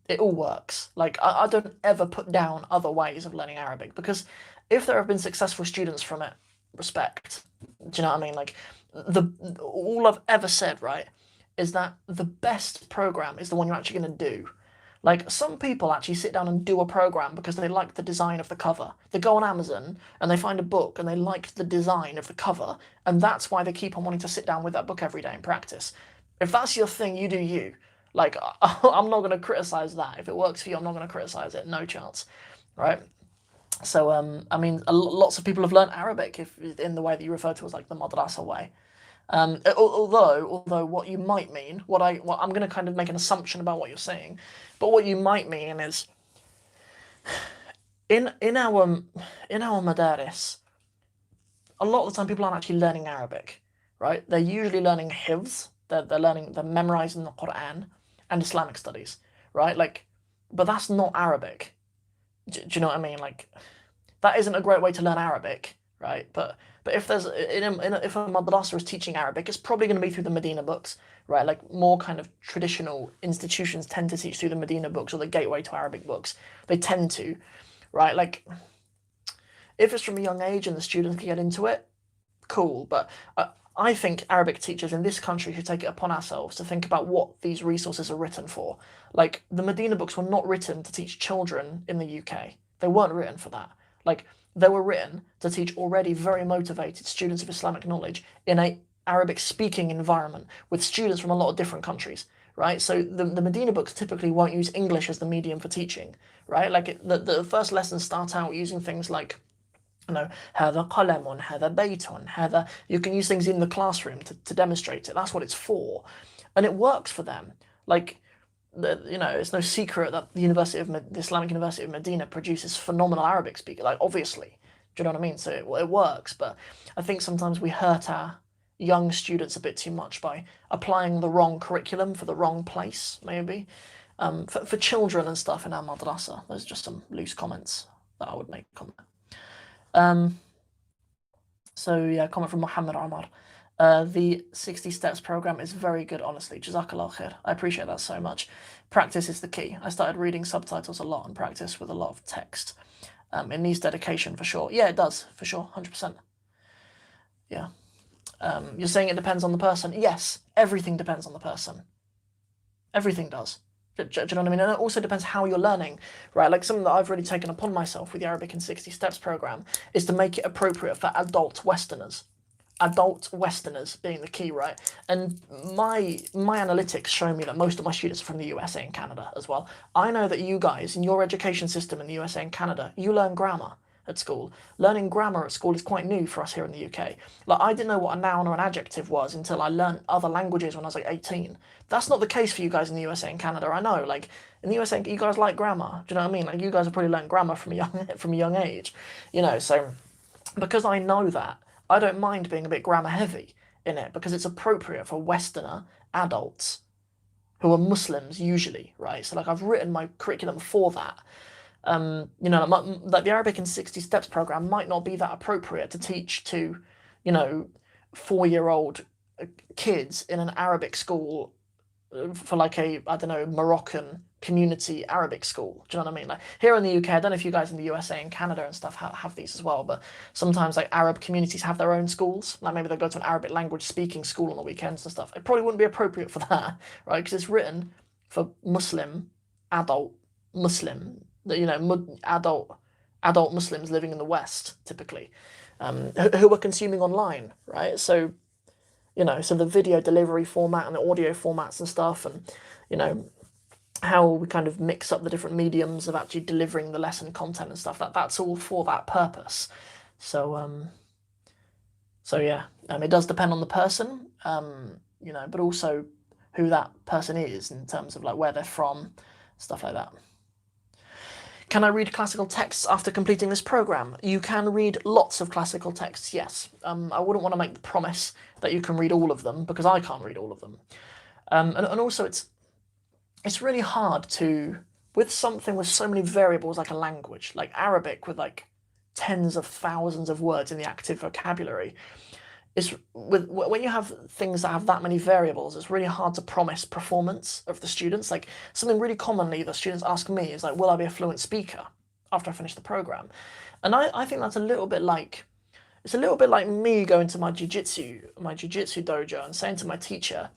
It all works. Like, I don't ever put down other ways of learning Arabic, because if there have been successful students from it, respect. Do you know what I mean? Like, all I've ever said, right, is that the best program is the one you're actually going to do. Like, some people actually sit down and do a program because they like the design of the cover. They go on Amazon and they find a book and they like the design of the cover, and that's why they keep on wanting to sit down with that book every day and practice. If that's your thing, you do you. Like, I'm not going to criticize that. If it works for you, I'm not going to criticize it. No chance, right? So, I mean, lots of people have learned Arabic in the way that you refer to as like the madrasa way. Although what you might mean, what I'm going to kind of make an assumption about what you're saying, but what you might mean is in our madaris, a lot of the time people aren't actually learning Arabic, right? They're usually learning hifz. They're memorizing the Qur'an and Islamic studies, right? Like, but that's not Arabic. Do you know what I mean? Like, that isn't a great way to learn Arabic, right? But if there's if a madrasa is teaching Arabic, it's probably going to be through the Medina books, right? Like, more kind of traditional institutions tend to teach through the Medina books or the gateway to Arabic books. They tend to, right? Like, if it's from a young age and the students can get into it, cool. But I think Arabic teachers in this country should take it upon ourselves to think about what these resources are written for. Like, the Medina books were not written to teach children in the UK. They weren't written for that. Like, they were written to teach already very motivated students of Islamic knowledge in a Arabic speaking environment with students from a lot of different countries, right? So the Medina books typically won't use English as the medium for teaching, right? Like, the first lessons start out using things like, you know, هذا قلم, هذا بيت, هذا. You can use things in the classroom to demonstrate it. That's what it's for, and it works for them. Like, you know, it's no secret that the Islamic University of Medina produces phenomenal Arabic speakers. Like, obviously, do you know what I mean? So it works, but I think sometimes we hurt our young students a bit too much by applying the wrong curriculum for the wrong place, maybe. For children and stuff in our madrasa, those are just some loose comments that I would make on that. So yeah, comment from Muhammad Omar. The 60 Steps program is very good, honestly. Jazakallah khair. I appreciate that so much. Practice is the key. I started reading subtitles a lot and practice with a lot of text. It needs dedication for sure. Yeah, it does, for sure, 100%. Yeah. You're saying it depends on the person. Yes, everything depends on the person. Everything does. Do you know what I mean? And it also depends how you're learning, right? Like, something that I've really taken upon myself with the Arabic in 60 Steps program is to make it appropriate for adult Westerners. Adult Westerners being the key, right? And my analytics show me that most of my students are from the USA and Canada as well. I know that you guys, in your education system in the USA and Canada, you learn grammar at school. Learning grammar at school is quite new for us here in the UK. Like, I didn't know what a noun or an adjective was until I learned other languages when I was like 18. That's not the case for you guys in the USA and Canada. I know, like, in the USA, you guys like grammar. Do you know what I mean? Like, you guys have probably learned grammar from a young age, you know. So because I know that, I don't mind being a bit grammar heavy in it, because it's appropriate for Westerner adults who are Muslims usually, right? So, like, I've written my curriculum for that. You know, like the Arabic in 60 Steps program might not be that appropriate to teach to, you know, 4-year-old kids in an Arabic school for, like, I don't know, Moroccan community Arabic school. Do you know what I mean? Like, here in the UK, I don't know if you guys in the USA and Canada and stuff have these as well, but sometimes, like, Arab communities have their own schools. Like, maybe they go to an Arabic language speaking school on the weekends and stuff. It probably wouldn't be appropriate for that, right? Because it's written for adult Muslim, you know, adult Muslims living in the West, typically, who are consuming online, right? So, you know, so the video delivery format and the audio formats and stuff, and, you know, how we kind of mix up the different mediums of actually delivering the lesson content and stuff, that's all for that purpose. So, so yeah, it does depend on the person, you know, but also who that person is in terms of, like, where they're from, stuff like that. Can I read classical texts after completing this program? You can read lots of classical texts, yes. I wouldn't want to make the promise that you can read all of them because I can't read all of them. And also it's really hard to, with something with so many variables like a language, like Arabic with like tens of thousands of words in the active vocabulary, it's with when you have things that have that many variables, it's really hard to promise performance of the students. Like something really commonly the students ask me is like, will I be a fluent speaker after I finish the program? And I think that's a little bit like, it's a little bit like me going to my jiu-jitsu dojo and saying to my teacher,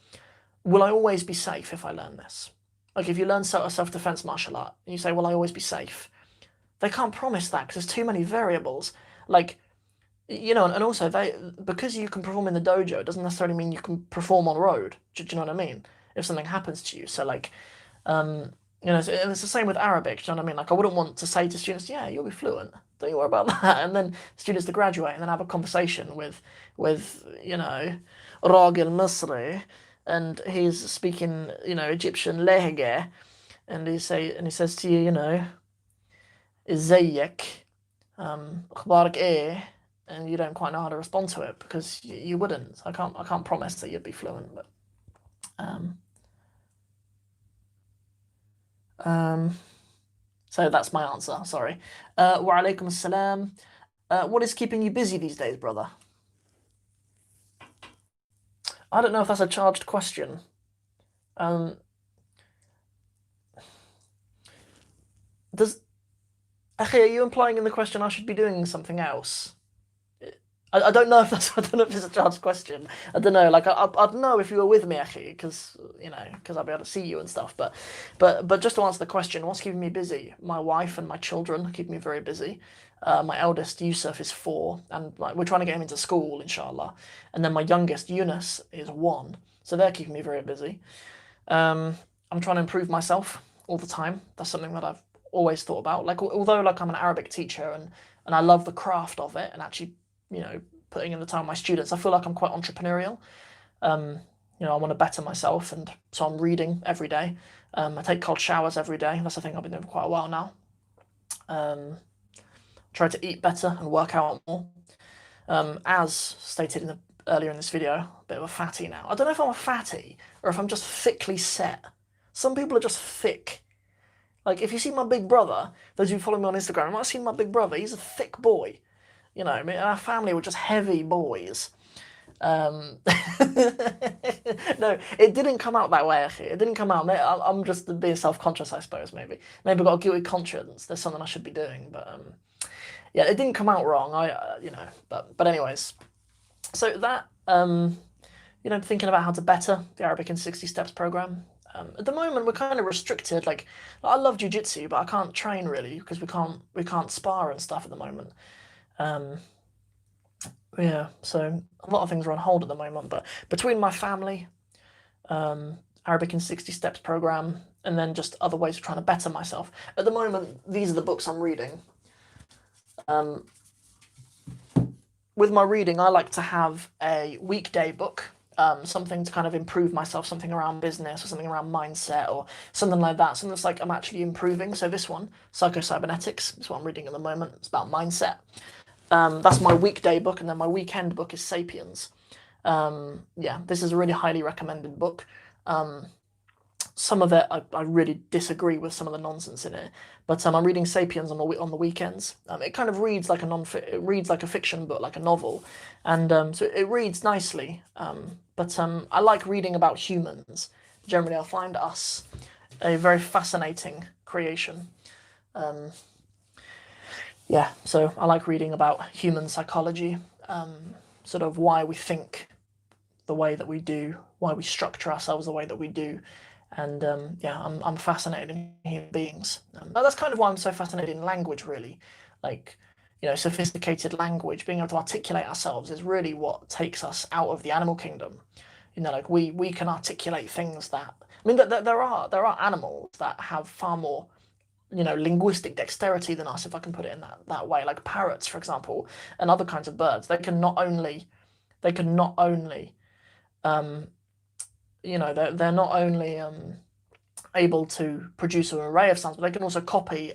will I always be safe if I learn this? Like if you learn self-defense martial art and you say, will I always be safe? They can't promise that because there's too many variables. Like, you know, and also because you can perform in the dojo, it doesn't necessarily mean you can perform on road. Do you know what I mean? If something happens to you, so like, you know, and it's the same with Arabic. Do you know what I mean? Like, I wouldn't want to say to students, "Yeah, you'll be fluent. Don't you worry about that." And then students to graduate and then have a conversation with you know, Ragil Misri, and he's speaking, you know, Egyptian lehge, and he says to you, you know, "ازيك, أخبارك إيه?" And you don't quite know how to respond to it because you wouldn't. I can't promise that you'd be fluent, but um, um, so that's my answer. Sorry. Wa alaikum assalam. What is keeping you busy these days, brother? I don't know if that's a charged question. Um, does Akhi, are you implying in the question I should be doing something else? I don't know if that's I don't know if it's a charged question. I don't know. Like I'd know if you were with me, Akhi, because you know, because I'd be able to see you and stuff. But just to answer the question, what's keeping me busy? My wife and my children keep me very busy. My eldest Yusuf is 4, and like, we're trying to get him into school, inshallah. And then my youngest Yunus is 1, so they're keeping me very busy. I'm trying to improve myself all the time. That's something that I've always thought about. Like although like I'm an Arabic teacher and I love the craft of it and actually, you know, putting in the time with my students, I feel like I'm quite entrepreneurial. You know, I want to better myself, and so I'm reading every day. I take cold showers every day. That's a thing I've been doing for quite a while now. Try to eat better and work out more. As stated earlier in this video, a bit of a fatty now. I don't know if I'm a fatty or if I'm just thickly set. Some people are just thick. Like if you see my big brother, those who follow me on Instagram, you might have seen my big brother. He's a thick boy. You know, I mean, our family were just heavy boys. No, it didn't come out that way, actually. It didn't come out. I'm just being self-conscious, I suppose, maybe. Maybe I've got a guilty conscience. There's something I should be doing. But yeah, it didn't come out wrong. You know, but anyways. So that, you know, thinking about how to better the Arabic in 60 Steps program. At the moment, we're kind of restricted. Like, I love jiu-jitsu, but I can't train really because we can't spar and stuff at the moment. Yeah, so a lot of things are on hold at the moment, but between my family, Arabic in 60 Steps program, and then just other ways of trying to better myself. At the moment, these are the books I'm reading. With my reading, I like to have a weekday book, something to kind of improve myself, something around business or something around mindset or something like that. Something that's like I'm actually improving. So this one, Psycho-Cybernetics, is what I'm reading at the moment. It's about mindset. That's my weekday book, and then my weekend book is Sapiens. Yeah, this is a really highly recommended book. Some of it I really disagree with some of the nonsense in it, but I'm reading Sapiens on the weekends. It kind of reads like it reads like a fiction book, like a novel, and so it reads nicely. But I like reading about humans. Generally, I find us a very fascinating creation. Yeah, so I like reading about human psychology, sort of why we think the way that we do, why we structure ourselves the way that we do, and yeah, I'm fascinated in human beings. That's kind of why I'm so fascinated in language, really. Like, you know, sophisticated language, being able to articulate ourselves is really what takes us out of the animal kingdom. You know, like we can articulate things that I mean, there are animals that have far more, you know, linguistic dexterity than us, if I can put it in that way. Like parrots, for example, and other kinds of birds. They can not only you know, they're not only able to produce an array of sounds, but they can also copy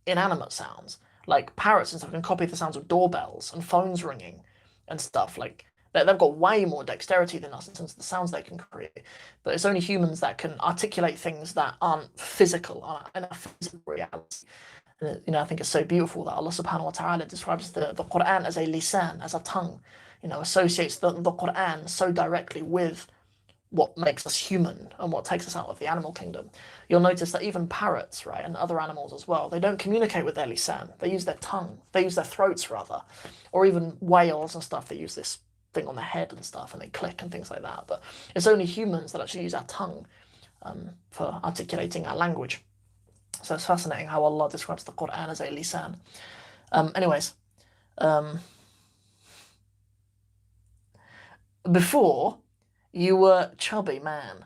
inanimate sounds. Like parrots and stuff can copy the sounds of doorbells and phones ringing and stuff. Like they've got way more dexterity than us in terms of the sounds they can create. But it's only humans that can articulate things that aren't physical, aren't in a physical reality. I think it's so beautiful that Allah subhanahu wa ta'ala describes the Qur'an as a lisan, as a tongue, associates the Qur'an so directly with what makes us human and what takes us out of the animal kingdom. You'll notice that even parrots, right, and other animals as well, they don't communicate with their lisan. They use their tongue. They use their throats, rather. Or even whales and stuff, they use this thing on their head and stuff, and they click and things like that. But it's only humans that actually use our tongue for articulating our language. So it's fascinating how Allah describes the Qur'an as a lisan. Anyways, before you were chubby, man.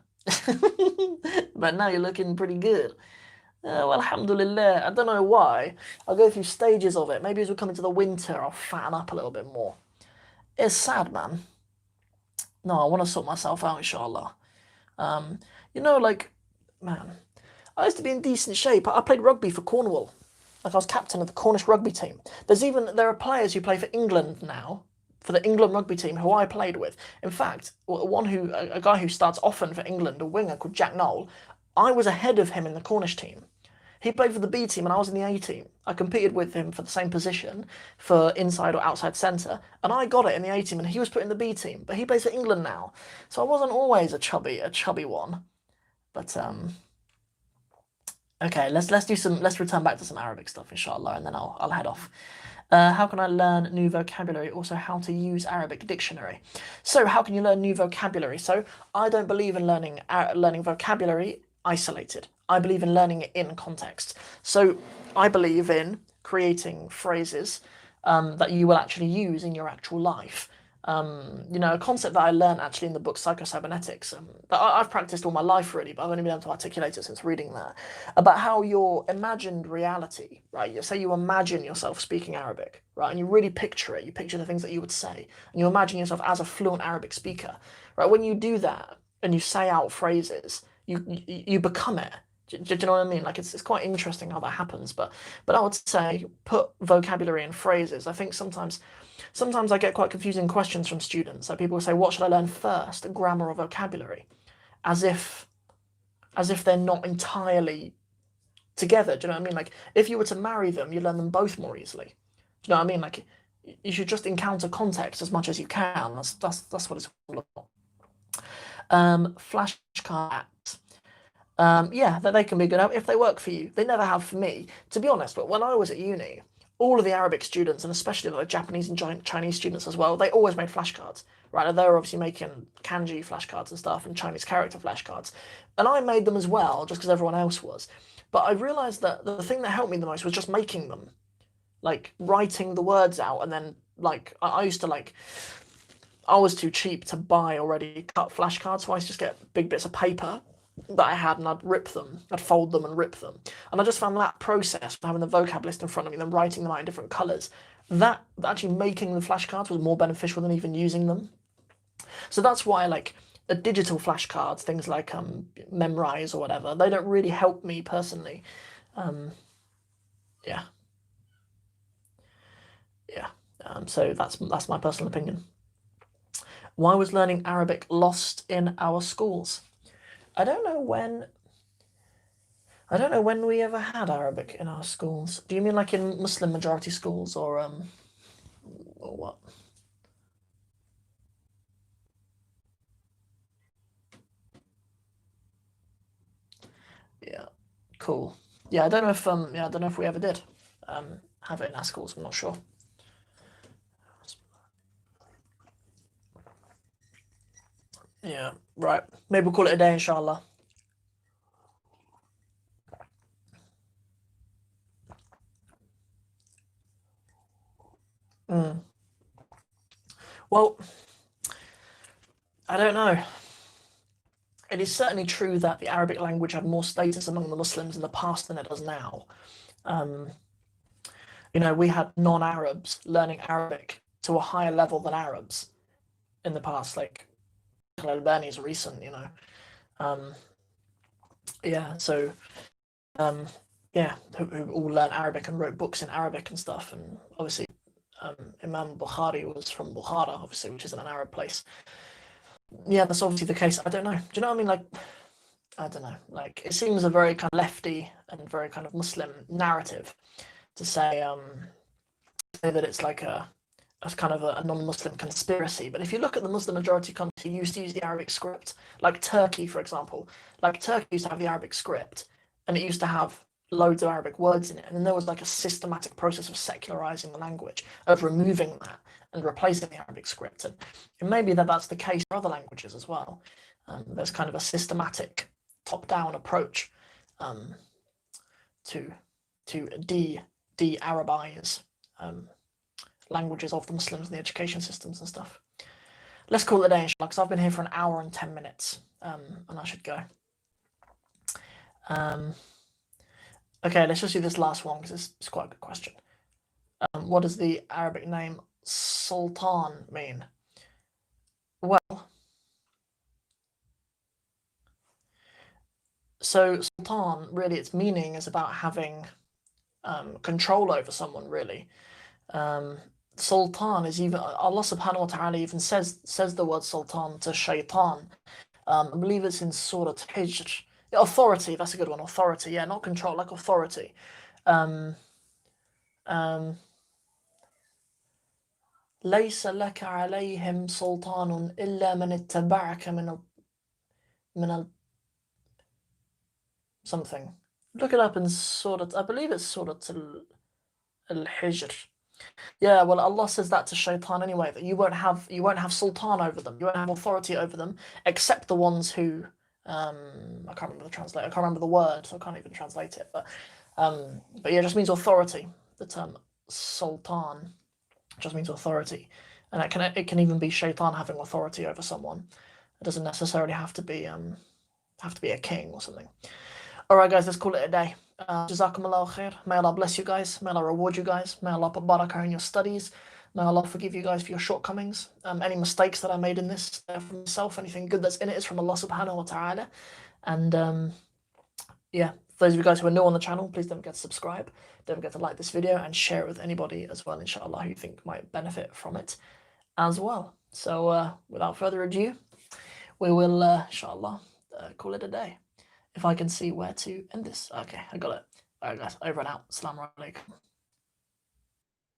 But now you're looking pretty good. Well, alhamdulillah. I don't know why. I'll go through stages of it. Maybe as we come into the winter, I'll fatten up a little bit more. It's sad, man. No, I want to sort myself out, inshallah. Um, like, man, I used to be in decent shape. I played rugby for Cornwall. Like I was captain of the Cornish rugby team. There are players who play for England now, for the England rugby team who I played with. In fact, a guy who starts often for England, a winger called Jack Noel, I was ahead of him in the Cornish team. He played for the B team and I was in the A team. I competed with him for the same position for inside or outside centre, and I got it in the A team and he was put in the B team. But he plays for England now. So I wasn't always a chubby one. But okay, let's return back to some Arabic stuff, inshallah, and then I'll head off. How can I learn new vocabulary? Also, how to use Arabic dictionary. So, how can you learn new vocabulary? So, I don't believe in learning vocabulary isolated. I believe in learning it in context. So, I believe in creating phrases that you will actually use in your actual life. A concept that I learned actually in the book Psycho-Cybernetics, that I've practiced all my life really, but I've only been able to articulate it since reading that, about how your imagined reality, right? Say you imagine yourself speaking Arabic, right? And you really picture it, you picture the things that you would say, and you imagine yourself as a fluent Arabic speaker, right? When you do that and you say out phrases, you become it. Do you know what I mean? Like it's quite interesting how that happens, but I would say put vocabulary and phrases. I think sometimes I get quite confusing questions from students. Like people say, what should I learn first, grammar or vocabulary? As if they're not entirely together. Do you know what I mean? Like if you were to marry them, you learn them both more easily. Do you know what I mean? Like you should just encounter context as much as you can. That's what it's all about. Flashcards. Yeah, that they can be good if they work for you. They never have for me, to be honest. But when I was at uni, all of the Arabic students, and especially the Japanese and Chinese students as well, they always made flashcards, right? And they were obviously making kanji flashcards and stuff and Chinese character flashcards. And I made them as well, just because everyone else was. But I realized that the thing that helped me the most was just making them, like writing the words out. And then, like, I used to, like, I was too cheap to buy already cut flashcards, so I used to just get big bits of paper that I had and I'd rip them, I'd fold them and rip them. And I just found that process of having the vocab list in front of me, then writing them out in different colours, that actually making the flashcards was more beneficial than even using them. So that's why like the digital flashcards, things like Memrise or whatever, they don't really help me personally. Um, yeah, yeah. So that's my personal opinion. Why was learning Arabic lost in our schools? I don't know when I don't know when we ever had Arabic in our schools. Do you mean like in Muslim majority schools or what? Yeah, cool. Yeah, I don't know if we ever did have it in our schools. I'm not sure. Yeah, right. Maybe we'll call it a day, inshallah. Mm. Well, I don't know. It is certainly true that the Arabic language had more status among the Muslims in the past than it does now. Um, we had non-Arabs learning Arabic to a higher level than Arabs in the past, like Albani is recent. Um, yeah, so um, who all learned Arabic and wrote books in Arabic and stuff. And obviously, Imam Bukhari was from Bukhara, obviously, which isn't an Arab place. Yeah, that's obviously the case. I don't know. Do you know what I mean? Like, I don't know. Like, it seems a very kind of lefty and very kind of Muslim narrative to say that it's like a as kind of a non-Muslim conspiracy. But if you look at the Muslim majority countries who used to use the Arabic script, like Turkey, for example, like Turkey used to have the Arabic script, and it used to have loads of Arabic words in it, and then there was like a systematic process of secularizing the language, of removing that and replacing the Arabic script. And maybe that's the case for other languages as well. There's kind of a systematic top-down approach to de-Arabize languages of the Muslims in the education systems and stuff. Let's call it a day, inshallah, because I've been here for an hour and 10 minutes, and I should go. Okay, let's just do this last one because it's quite a good question. What does the Arabic name Sultan mean? Well, so Sultan, really, its meaning is about having control over someone, really. Sultan is even, Allah subhanahu wa ta'ala even says the word Sultan to Shaitan. I believe it's in Surah Hijr. Authority, that's a good one. Authority, yeah, not control, like authority. ليس لك عليهم سلطان إلا من اتبعك من something. Look it up in Surah, I believe it's Surah Al-Hijr. Yeah, well, Allah says that to Shaitan anyway, that you won't have sultan over them, you won't have authority over them, except the ones who I can't remember the translate. I can't remember the word, so I can't even translate it. But yeah, it just means authority. The term sultan just means authority, and it can even be Shaitan having authority over someone. It doesn't necessarily have to be a king or something. All right, guys, let's call it a day. Jazakumullah khair. May Allah bless you guys. May Allah reward you guys. May Allah put barakah in your studies. May Allah forgive you guys for your shortcomings. Any mistakes that I made in this from myself, anything good that's in it is from Allah subhanahu wa ta'ala. And yeah, for those of you guys who are new on the channel, please don't forget to subscribe. Don't forget to like this video and share it with anybody as well, inshallah, who you think might benefit from it as well. So without further ado, we will, inshallah, call it a day. If I can see where to end this. Okay, I got it. All right, guys, over and out. Assalamu alaikum.